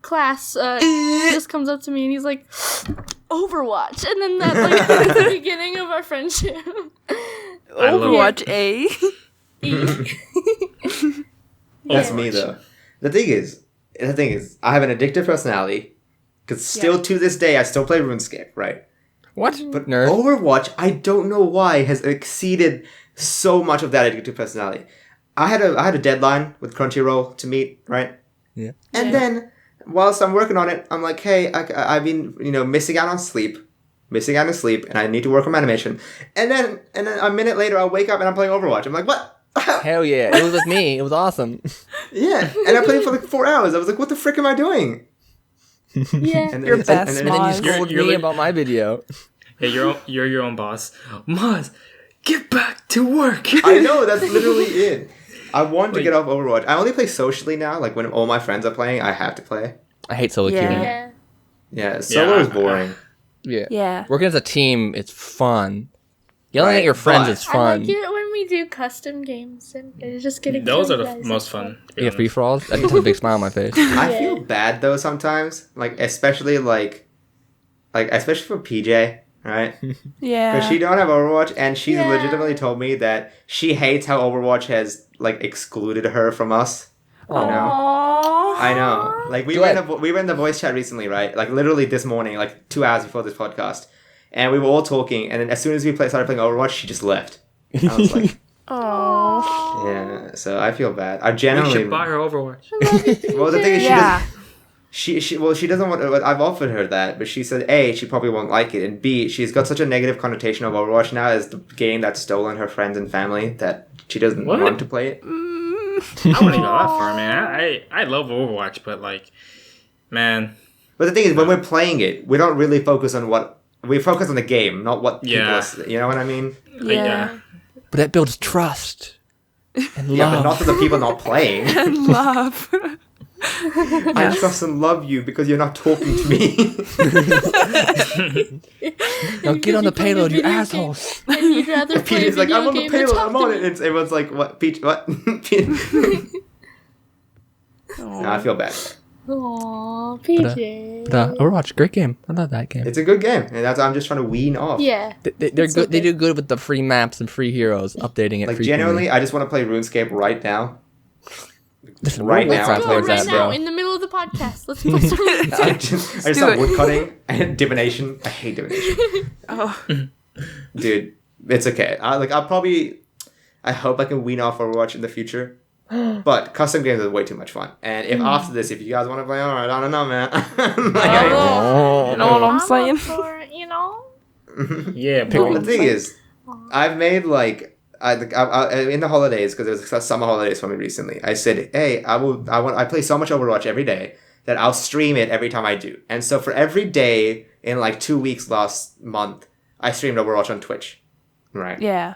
class, he just comes up to me, and he's like, Overwatch, and then that, like, was the beginning of our friendship. I love Overwatch A. That's Yeah. me, though. The thing is, I have an addictive personality. Because still to this day, I still play RuneScape, right? What? But Nerd. Overwatch, I don't know why, has exceeded so much of that addictive personality. I had a deadline with Crunchyroll to meet, right? Yeah. And Yeah. then, whilst I'm working on it, I'm like, hey, I've been, missing out on sleep, and I need to work on my animation. And then a minute later, I'll wake up and I'm playing Overwatch. I'm like, what? Hell yeah. It was with me. It was awesome. Yeah, and I played for like 4 hours. I was like, what the frick am I doing? Yeah. And Your then, best and And then you Maz. scolded You're me like- about my video. Hey, you're your own boss. Maz, get back to work. I know, that's literally it. I want to Wait. get off Overwatch. I only play socially now. Like when all my friends are playing, I have to play. I hate solo Yeah. queuing. Yeah. Yeah, solo is I- boring. Yeah. Yeah. Working as a team, it's fun. Yelling Right, at your friends but- is I fun. like it when we do custom games and just getting Those are to the you guys. most fun. to be Yeah, free honest. for alls. I just have a big smile on my face. I Yeah. feel bad though sometimes. Like especially especially for PJ, right? Yeah. Because she don't have Overwatch, and she's Yeah. legitimately told me that she hates how Overwatch has like excluded her from us. You know? Aww. I know. Like we were in the voice chat recently, right? Like literally this morning, like 2 hours before this podcast, and we were all talking. And then as soon as we started playing Overwatch, she just left. I was like, Oh. yeah. So I feel bad. I We genuinely. should buy her Overwatch. Well, the thing is, Yeah. she doesn't want. I've offered her that, but she said A, she probably won't like it, and B, she's got such a negative connotation of Overwatch now as the game that's stolen her friends and family that she doesn't What? want to play it. I wouldn't go that far, man. I love Overwatch, but like, man. But the thing is, when we're playing it, we don't really focus on we focus on the game, not what people. Yeah. You know what I mean? Yeah. But that builds trust and love. Yeah, but not to the people not playing. And love. I trust and love you because you're not talking to me. Now get on the payload, you assholes. And you'd rather play Peter's like, I'm on the game than payload, talk I'm to on me. it. And everyone's like, what? Peach, what? No, I feel bad. Aww, PJ. Overwatch, great game. I love that game. It's a good game, and I'm just trying to wean off. Yeah. They're so good. They good. do good with the free maps and free heroes, updating it. Like frequently. genuinely, I just want to play RuneScape right now. Listen, right we'll now, try I to Go play play right that, now bro. in the middle of the podcast. Let's play some I just do saw it. woodcutting and divination. I hate divination, Oh. dude. It's okay. I hope I can wean off Overwatch in the future. But custom games are way too much fun. And if after this, if you guys want to play, all right, I don't know, man. You know what I'm saying? up for it, you know? Yeah, Well, bro. the thing is, I've made like I in the holidays because it was summer holidays for me recently. I said, hey, I play so much Overwatch every day that I'll stream it every time I do. And so for every day in like 2 weeks last month, I streamed Overwatch on Twitch. Right. Yeah.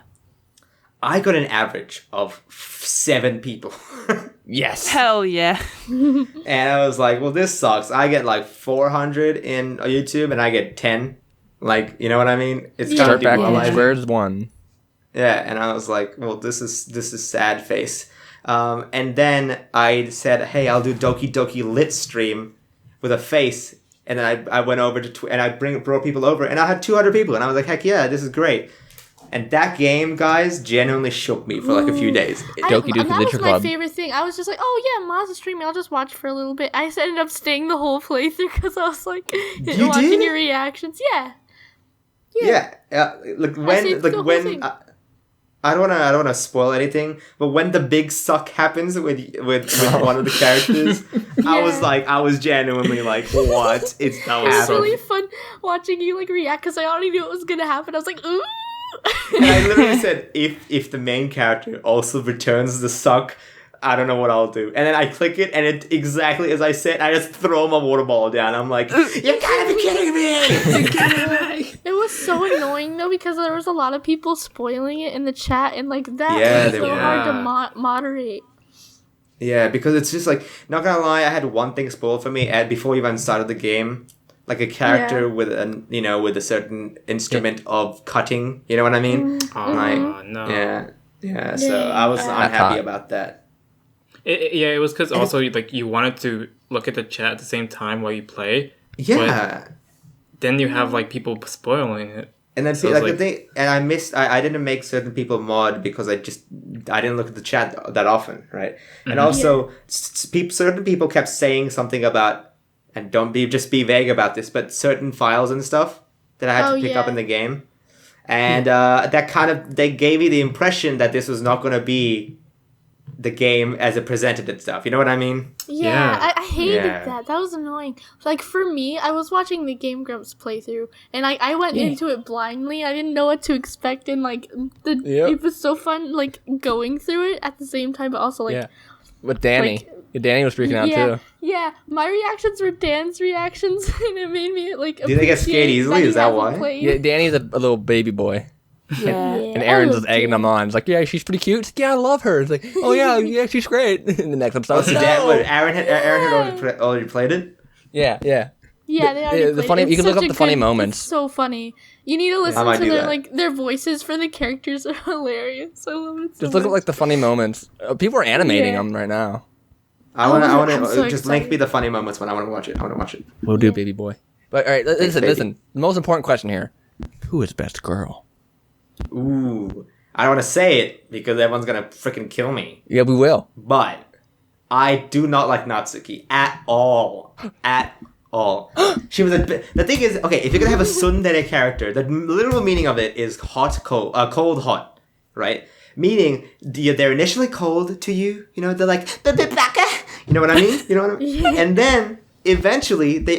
I got an average of 7 people. Yes. Hell yeah. And I was like, well, this sucks. I get like 400 in YouTube and I get 10. Like, you know what I mean? It's kind Start of back from demoralizing. squares one. Yeah, and I was like, well, this is sad face. And then I said, hey, I'll do Doki Doki Lit stream with a face. And then I went over to and I brought people over, and I had 200 people, and I was like, heck yeah, this is great. And that game, guys, genuinely shook me for like a few days. Doki Doki that was Literature my Club. favorite thing. I was just like, oh yeah, Maz is streaming. I'll just watch for a little bit. I just ended up staying the whole playthrough because I was like You watching did? your reactions. Yeah. Yeah, like saved the whole thing. I don't wanna spoil anything, but when the big suck happens with one of the characters, I was genuinely like, what? That It was was so. really fun watching you like react because I already knew it was gonna happen. I was like, ooh. And I literally said, if the main character also returns the suck, I don't know what I'll do. And then I click it, and it exactly as I said, I just throw my water ball down. I'm like, you gotta be kidding me! It was so annoying though because there was a lot of people spoiling it in the chat and like that Yeah, was they so were. hard to moderate. Yeah, because it's just like, not gonna lie, I had one thing spoiled for me before we even started the game. Like a character with with a certain instrument of cutting. You know what I mean? Oh, Like, no. Yeah. So I was unhappy hot. about that. It was because also like you wanted to look at the chat at the same time while you play. Yeah. Then you have like people spoiling it. And then So like it's the thing, and I didn't make certain people mod because I didn't look at the chat that often, right? And also certain people kept saying something about, and just be vague about this, but certain files and stuff that I had to pick up in the game, and that kind of they gave me the impression that this was not going to be the game as it presented and stuff. You know what I mean? Yeah. I hated Yeah. that. That was annoying. Like for me, I was watching the Game Grumps playthrough, and I went into it blindly. I didn't know what to expect, and like it was so fun, like going through it at the same time, but also like Yeah. With Danny. Danny was freaking out too. Yeah, my reactions were Dan's reactions, and it made me like. Do they get scared appreciate easily? he Is that hasn't why? played. Yeah, Danny's a little baby boy. Yeah. And Aaron's just egging him on. He's like, yeah, she's pretty cute. It's like, yeah, I love her. It's like, oh yeah, she's great. In the next episode, So Aaron had already played it. yeah. Yeah, they already the played. funny- It's you can look such up a the funny good- moments. It's so funny. You need to listen might to do their that. their voices for the characters are hilarious. I love it so Just look at much. like the funny moments. People are animating Yeah. them right now. I want I'm to so just link excited. me the funny moments when I want to watch it. I want to watch it. We'll do, baby boy. But all right, listen. baby. The most important question here: who is best girl? Ooh, I don't want to say it because everyone's gonna freaking kill me. Yeah, we will. But I do not like Natsuki at all. At all. She was the thing is, okay, if you're gonna have a tsundere character, the literal meaning of it is hot, cold, cold, hot, right? Meaning they're initially cold to you, you know, they're like, you know what I mean? You know what I mean? Yeah. And then eventually they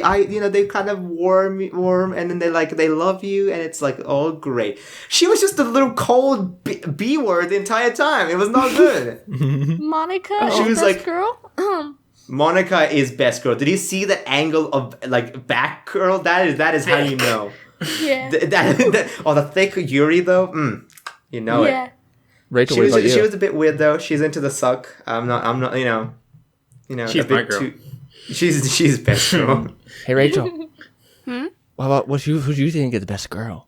kind of warm, and then they love you, and it's like, oh great. She was just a little cold B word the entire time. It was not good. Monica, she was best like, girl. Monica is best girl. Did you see the angle of like back girl? That is how you know. Yeah. The thick Yuri though. You know it. Yeah. Rachel, she was a bit weird though. She's into the suck. I'm not. You know. She's a bit my girl. She's best girl. Hey Rachel. How about who do you think is the best girl?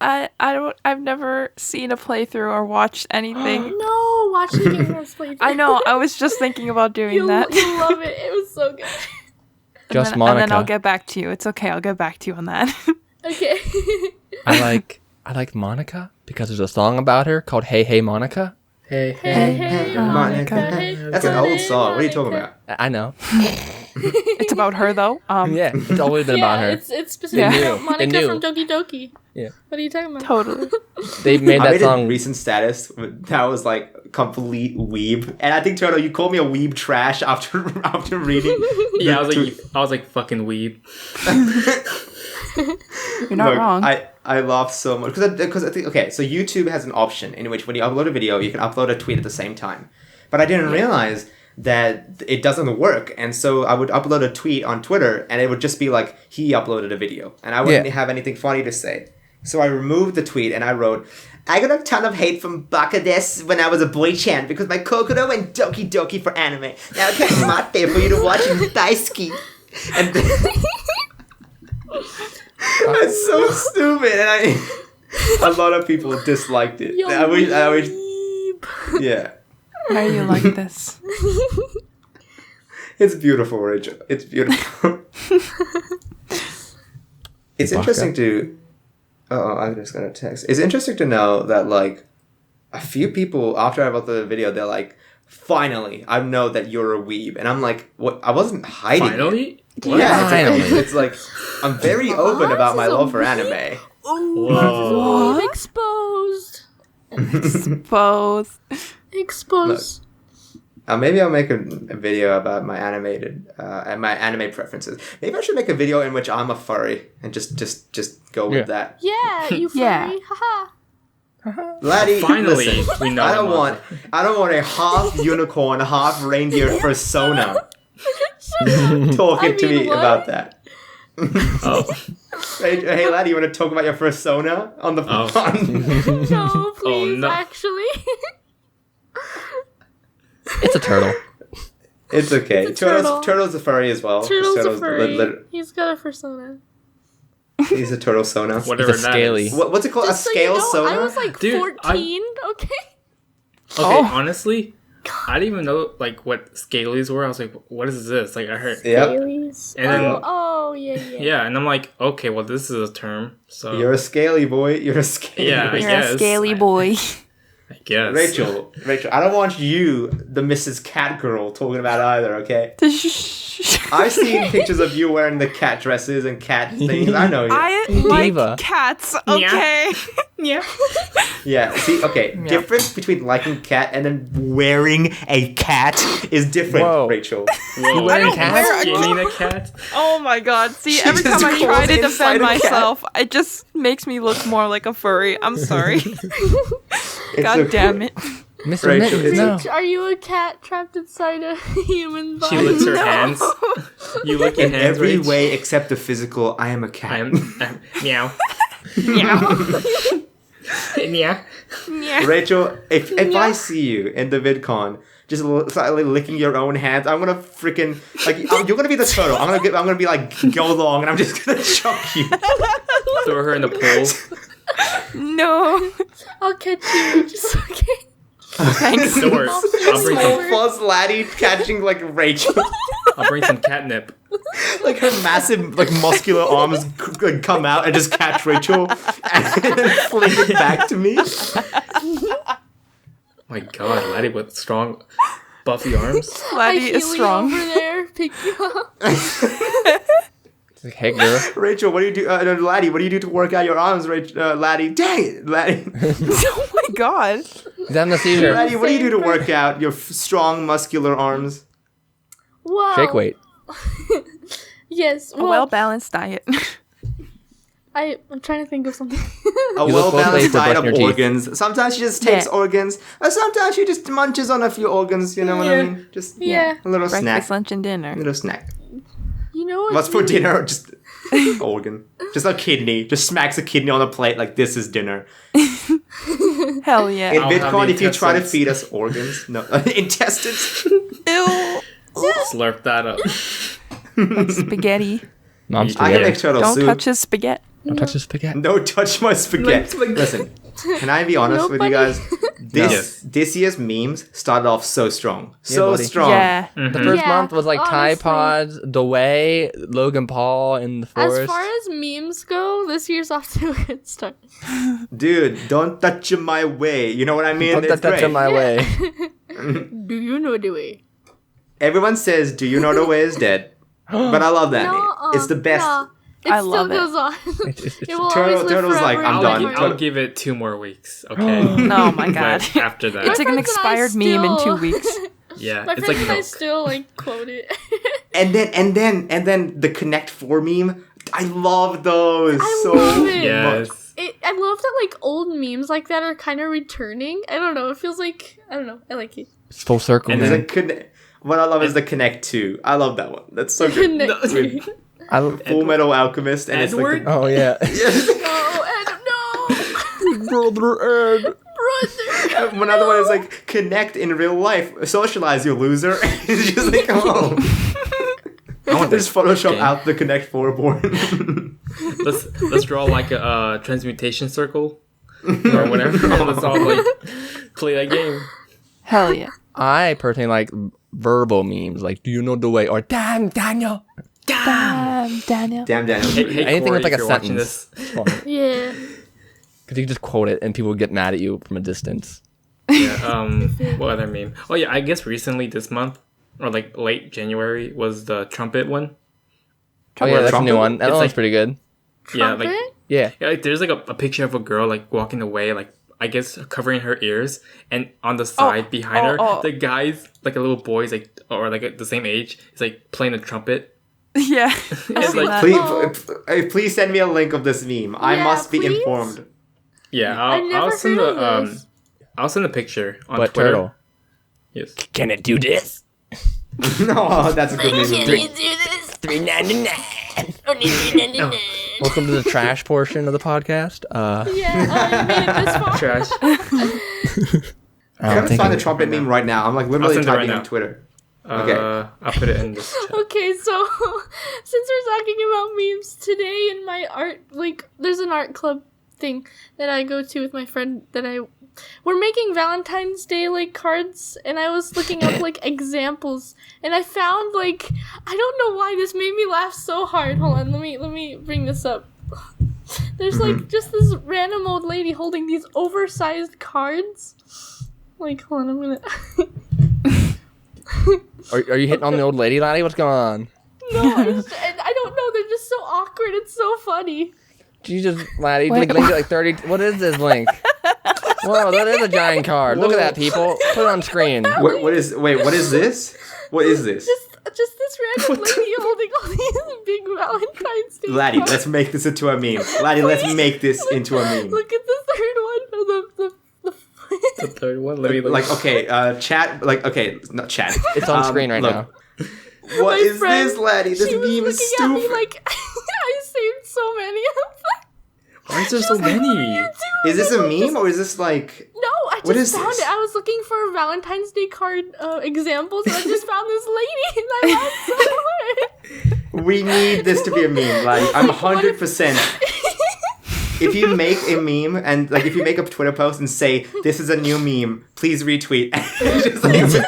I've never seen a playthrough or watched anything. No, watch the Game Rush playthrough. I know. I was just thinking about doing that. You'll love it. It was so good. Just and Monica. then I'll get back to you. It's okay. I'll get back to you on that. Okay. I like Monica because there's a song about her called Hey Hey Monica. Hey, Hey, Monica. Hey, That's an old song. What are you talking about? I know. It's about her though. Yeah, it's always been about her. It's specifically They knew. about They Monica knew. from Doki Doki. Yeah. What are you talking about? Totally. They made I that made song. a recent status that was like complete weeb, and I think Turtle, you called me a weeb trash after reading. Yeah, I was like fucking weeb. You're not Look, wrong. I laughed so much because I think, okay, so YouTube has an option in which when you upload a video, you can upload a tweet at the same time. But I didn't realize that it doesn't work, and so I would upload a tweet on Twitter, and it would just be like he uploaded a video, and I wouldn't have anything funny to say. So I removed the tweet and I wrote, I got a ton of hate from Bakades when I was a boy chan because my Kokoro went Doki Doki for anime. Now I can't not there for you to watch in Daisuki. And it's so stupid, and a lot of people disliked it. Yo, I wish, yeah. Why are you like this? It's beautiful, Rachel. It's beautiful. It's interesting to... Oh, I just got a text. It's interesting to know that, like, a few people, after I uploaded the video, they're like, finally, I know that you're a weeb. And I'm like, what? I wasn't hiding it. Finally? Yeah, Finally. it's like, I'm very open about my love for anime. Whoa. Exposed. Both. Exposed. Maybe I'll make a video about my animated and my anime preferences. Maybe I should make a video in which I'm a furry and just go with that. Yeah, you furry. Yeah. Haha. Laddie, Finally, listen, we know I don't the want a half unicorn, half reindeer persona I talking to mean, me what? about that. Oh. Hey laddie, you want to talk about your persona on the Oh. phone? No, please, no. actually. It's a turtle. It's okay. It's a turtle. Turtle's a furry as well. Turtle's a furry. lit- He's got a persona. he's a turtle sona. Whatever It's a that scaly. is. What's it called? Just A so scale you know, sona? I was like Dude, 14, okay? Okay, honestly, I didn't even know like what scalies were. I was like, what is this? Like I heard. Yep. Aliens. And then- Yeah. Yeah, and I'm like, okay, well this is a term. So You're a scaly boy. You're a scaly Yeah, boy. You're guess. a scaly boy. I guess. Rachel, I don't want you, the Mrs. Cat Girl, talking about either, okay? I've seen pictures of you wearing the cat dresses and cat things. I know you. I Diva. like cats, okay? Yeah. Yeah, see, okay, difference between liking cat and then wearing a cat is different, Whoa. Rachel. Whoa. wearing don't cats? wear a Skinning a cat? Oh my god. See, She every just time I try crawls to inside defend a cat. myself, it just makes me look more like a furry. I'm sorry. It's God okay. damn it. Mr. Rachel, Mittens, it's no. Bitch, are you a cat trapped inside a human body? She licks her No. hands. You lick your In hands, every Rach? way except the physical, I am a cat. I'm meow. Yeah. Meow. Yeah. Rachel, if I see you in the VidCon just slightly licking your own hands, I'm gonna freaking you're gonna be the turtle. I'm gonna be like go long, and I'm just gonna chuck you. Throw her in the pool. No. I'll catch you. Just okay. Thanks. Don't worry. I'll bring Small some, fuzz laddie catching like Rachel, I'll bring some catnip. like her massive like muscular arms could come out and just catch Rachel and then fling it back to me. My God, Laddi with strong. buffy arms. Laddi is strong. Over there, pick you up. It's like, hey, girl. Rachel, what do you do? Laddi, what do you do to work out your arms, Laddi? Dang it, Laddi. Oh my god. He's having a seizure. Laddi, what do you do to work out your strong, muscular arms? Wow. Shake weight. Yes. A Well, well-balanced diet. I'm trying to think of something. A You look both ways well-balanced for diet of brushing your teeth. organs. Sometimes she just takes Yeah. organs, or sometimes she just munches on a few organs, you know what I Yeah. mean? Just Yeah. a little Breakfast, snack. lunch, and dinner. A little snack. You know What's for really- dinner? Just organ. Just a kidney. Just smacks a kidney on a plate like this is dinner. Hell yeah. In I'll have Vidcon, the if you try to intestines. feed us organs, no, intestines. Ew. Slurp that up. Spaghetti. Mom's I can spaghetti. make turtle Don't soup. touch his spaghetti. Don't touch the spaghetti. No, touch my spaghetti. Listen, can I be honest with you Nobody- guys? This year's memes started off so strong, so buddy. strong. Yeah. The first Yeah, month was like Tide honestly. Pods, The Way, Logan Paul in the forest. As far as memes go, this year's off to a good start. Dude, don't touch my way. You know what I mean? Don't It's touch great. my way. Do you know the way? Everyone says, "Do you know the way is dead?" But I love that. No, It's the best. Nah, it I still love it. goes on. It's- It will Turtle- always live Turtle's like, forever I'm in done. my heart. I'll give it 2 more weeks. Okay. Oh my god. But after that, It's like an friends and I expired meme in 2 still- weeks. yeah, My it's friends like and I milk. still like quote it. And then the Connect 4 meme. I love those I so love it. much. Yes. I love that like old memes like that are kind of returning. I don't know. It feels like I don't know. I like it. It's full circle, And There's man. a what I love is the Connect 2. I love that one. That's so good. Connect- I love- Full Metal Alchemist and Edward? it's like oh, yeah. Oh, and no, Brother Ed. brother. another one is like Connect in real life. Socialize, you loser. It's just like, oh. I want Just Photoshop game. out the Connect 4 board. Let's draw like a transmutation circle or whatever. Let's all like play that game. Hell yeah. I personally like verbal memes, like, do you know the way? Or, damn, Daniel. Daniel. Damn, Daniel. Hey, Anything Corey, with like if a you're watching sentence. this, Yeah. Because you can just quote it and people will get mad at you from a distance. yeah, what other meme? Oh yeah, I guess recently this month or like late January was the trumpet one. Oh, yeah, that's a trumpet? new one. That It's one's like- pretty good. Yeah, like Trumpet? Yeah. yeah, like there's like a picture of a girl like walking away, like I guess covering her ears, and on the side behind her, the guy's like a little boy's like or like at the same age, is like playing the trumpet. Yeah. It's like Please send me a link of this meme. I Yeah, must be please. informed. yeah, I've never I'll send heard the of those. I'll send a picture on But Twitter. Turtle. Yes. Can it do this? No, that's a good meme. Can you do this? $3.99. Only $3.99. Welcome to the trash portion of the podcast. Yeah, you made it this far. Trash. I gotta find the trumpet meme right now. I'm like literally send it right typing now. on Twitter. I'll put it in this chat. Okay, so since we're talking about memes today in my art, like there's an art club thing that I go to with my friend we're making Valentine's Day like cards, and I was looking up like examples, and I found like I don't know why this made me laugh so hard. Hold on, let me bring this up. There's like just this random old lady holding these oversized cards. Like, hold on, I'm gonna. Are you hitting on the old lady, Laddi? What's going on? No, I don't know. They're just so awkward. It's so funny. Jesus, Laddi, Wait. link it like 30. What is this link? Whoa, that is a giant card. Look at that, people. Put it on screen. What is this? What is this? Just this random lady holding all these big Valentine's Day Laddie, cards. let's make this into a meme. Laddie, let's make this into a meme. Look at the third one. The third one. Let me look. Like, okay, chat, like, okay, not chat. It's on screen right look. now. What My is friend, this, Laddie? This she was meme is looking at me stupid. like I saved so many of them. Why is there so many? Is this a meme or is this like... No, I What just is found this? it. I was looking for Valentine's Day card examples, and I just found this lady, and I laughed so hard. We need this to be a meme. Like, I'm 100%. If you make a meme and, like, if you make a Twitter post and say, this is a new meme, please retweet. Just like, Another one.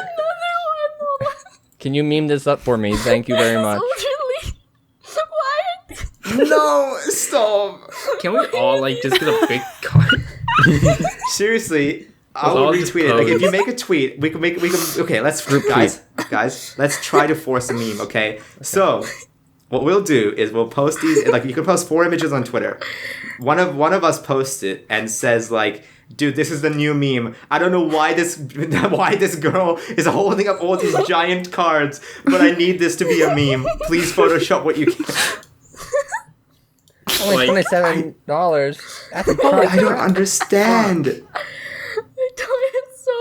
Hold on. Can you meme this up for me? Thank you very much. Literally. Why? no, stop. Can we all like just get a big card? Seriously, I will retweet it. Like if you make a tweet, we can. Okay, let's guys. Let's try to force a meme. Okay, so what we'll do is we'll post these. Like you can post 4 images on Twitter. One of us posts it and says like, dude, this is the new meme. I don't know why this girl is holding up all these giant cards, but I need this to be a meme. Please Photoshop what you can. Only $27. That's a I don't understand. It's so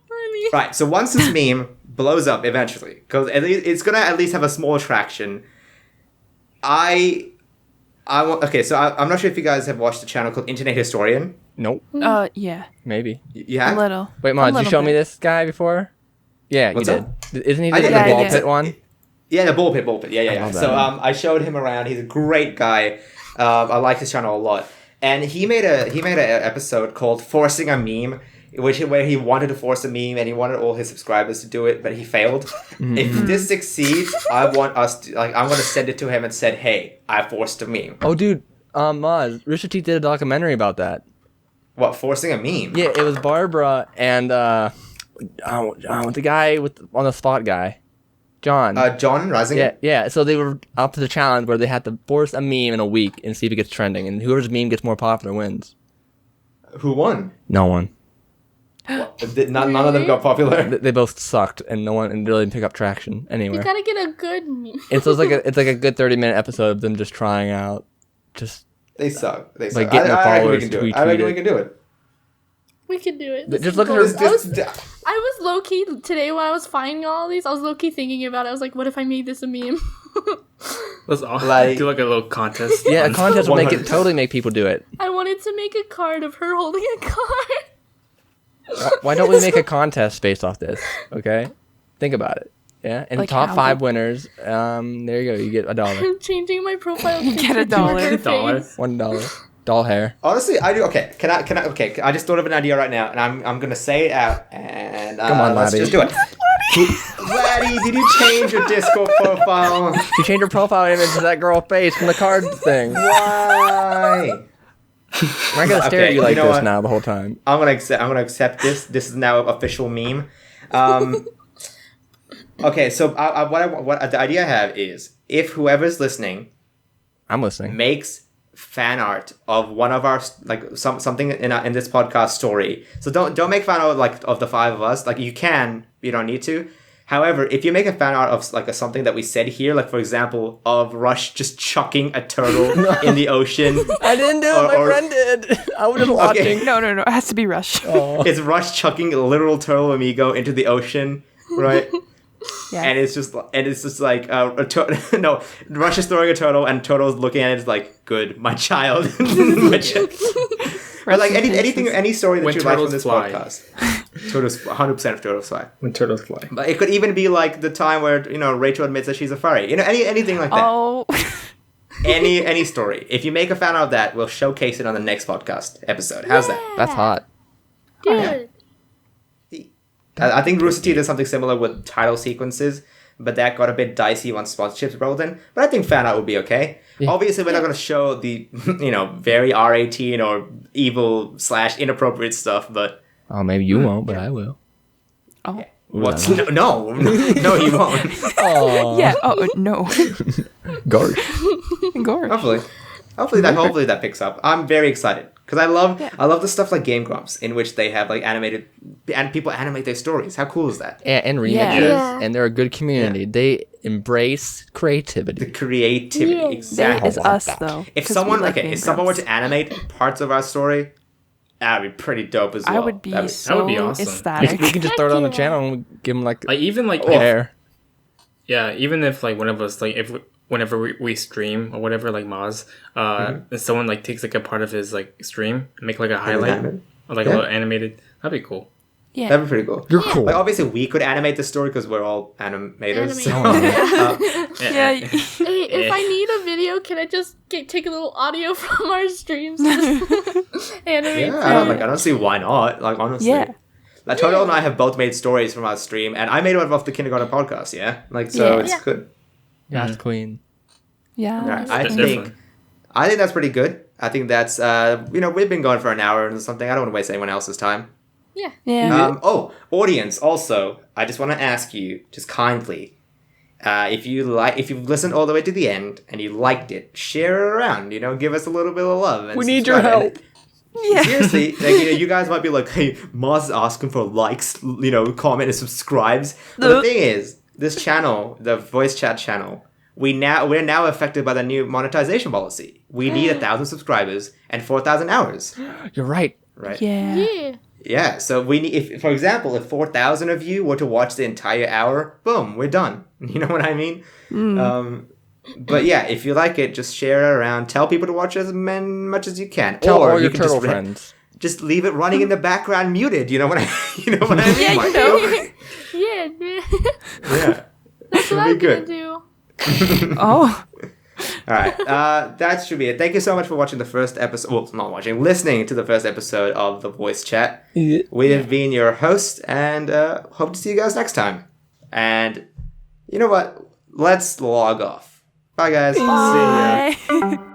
funny. Right, so once this meme blows up eventually, because it's gonna at least have a small traction. I want. Okay, so I'm not sure if you guys have watched the channel called Internet Historian. Nope. Yeah. Maybe. Yeah. A little. Wait, Mom, did you show me this guy before? Yeah, What's you did. Isn't he the did. ball Yeah. pit one? Yeah, the ball pit. Yeah. love that. So I showed him around. He's a great guy. I like his channel a lot, and he made a episode called "Forcing a Meme," where he wanted to force a meme and he wanted all his subscribers to do it, but he failed. If this succeeds, I want us to I'm gonna send it to him and said, "Hey, I forced a meme." Oh, dude, Maz, Rooster Teeth did a documentary about that. What, forcing a meme? Yeah, it was Barbara and the guy on the spot guy, John. John Rising. Yeah. So they were up to the challenge where they had to force a meme in a week and see if it gets trending, and whoever's meme gets more popular wins. Who won? No one. None of them got popular. They both sucked, and no one really didn't pick up traction anywhere. You gotta get a good meme. And so it's like a good 30-minute episode of them just trying out, just They suck. They suck. like getting their I reckon we followers can to do it. retweet I reckon it. we can do it. We could do it. Just look at her. I was low key today when I was finding all these. I was low key thinking about it. I was like, what if I made this a meme? Let's all Like- do like a little contest. Yeah, a contest will 100. totally make people do it. I wanted to make a card of her holding a card. Why don't we make a contest based off this? Okay, think about it. Yeah, and Like top how? 5 winners. There you go. You get $1. I'm changing my profile picture Get a to dollar. her $1. face. $1. Doll hair. Honestly, I do. Okay, can I? Okay, I just thought of an idea right now, and I'm gonna say it out, and Come on, let's Laddi. just do it. Laddi, did you change your Discord profile? You change your profile image to that girl face from the card thing. Why? I'm gonna stare at you like you know this what? now the whole time. I'm gonna accept this. This is now an official meme. Okay, so what the idea I have is if whoever's listening I'm listening. makes fan art of one of our something in this podcast story. So don't make fan art of the 5 of us. Like you can, you don't need to. However, if you make a fan art of something that we said here, like for example, of Rush just chucking a turtle in the ocean. I didn't do it. My friend did. I was just watching. No, it has to be Rush. It's Rush chucking a literal TurtleAmigo into the ocean, right? Yeah. And it's just like no, Rush is throwing a turtle and Turtle's looking at it like, good, my child. Or like any story that When you like from turtles this fly. podcast. Turtles, 100% of turtles fly. When turtles fly. But it could even be like the time where Rachel admits that she's a furry. Anything like that. Oh. Any story. If you make a fan art of that, we'll showcase it on the next podcast episode. How's that? That's hot. Dude. I think Rooster Teeth did something similar with title sequences, but that got a bit dicey once sponsorships rolled in. But I think fan art would be okay. Yeah. Obviously, we're not going to show the very R18 or evil / inappropriate stuff, but Oh, maybe you won't, but I will. Oh. what's no, you won't. Oh, Yeah. Oh no. Gosh. Gosh. Hopefully that picks up. I'm very excited because I love the stuff like Game Grumps in which they have like animated and people animate their stories. How cool is that? And remixes, Yeah. and they're a good community. They embrace The creativity. creativity, Yeah. exactly. It's us though. If 'cause someone we like if Game someone were Grumps. to animate parts of our story, that'd be pretty dope as well. I would be That'd so would be awesome. ecstatic. We can just throw it on the channel and give them like Even like hair. yeah, even if like one of us whenever we stream or whatever, like Maz, and someone like takes like a part of his like stream and make like a highlight animate. or like Yeah. a little animated, that'd be cool. Yeah. That'd be pretty cool. You're cool. Like obviously we could animate the story because we're all animators. So, Yeah. Hey, if I need a video, can I just take a little audio from our streams? And just animate yeah, it? I don't see why not. Like honestly. Yeah. Like Toto and I have both made stories from our stream, and I made one off the kindergarten podcast. Yeah, like so Yeah. it's Yeah. good. Yes, queen. Yeah. Yeah, a bit different. I think that's pretty good. I think that's we've been going for an hour or something. I don't want to waste anyone else's time. Yeah. Yeah. Audience. Also, I just want to ask you, just kindly, if you've listened all the way to the end and you liked it, share it around. Give us a little bit of love. And We need your subscribe. help. Yeah. Seriously, you guys might be like, "Hey, Mars is asking for likes, comment and subscribes." But the thing is, this channel, the voice chat channel, we're now affected by the new monetization policy. We need 1,000 subscribers and 4,000 hours. You're right. Right? Yeah. Yeah. Yeah. So we need, if 4,000 of you were to watch the entire hour, boom, we're done. You know what I mean? But yeah, if you like it, just share it around. Tell people to watch as much as you can. Tell or all you your can turtle just friends. just leave it running in the background muted. You know what I mean? Yeah, Mike? you know. Yeah, man. Yeah. That's what It'll I'm be gonna good. do. Oh. All right. That should be it. Thank you so much for watching the first episode. Well, not watching, listening to the first episode of the voice chat. Yeah. We have been your host, and hope to see you guys next time. And you know what? Let's log off. Bye, guys. See ya. Bye.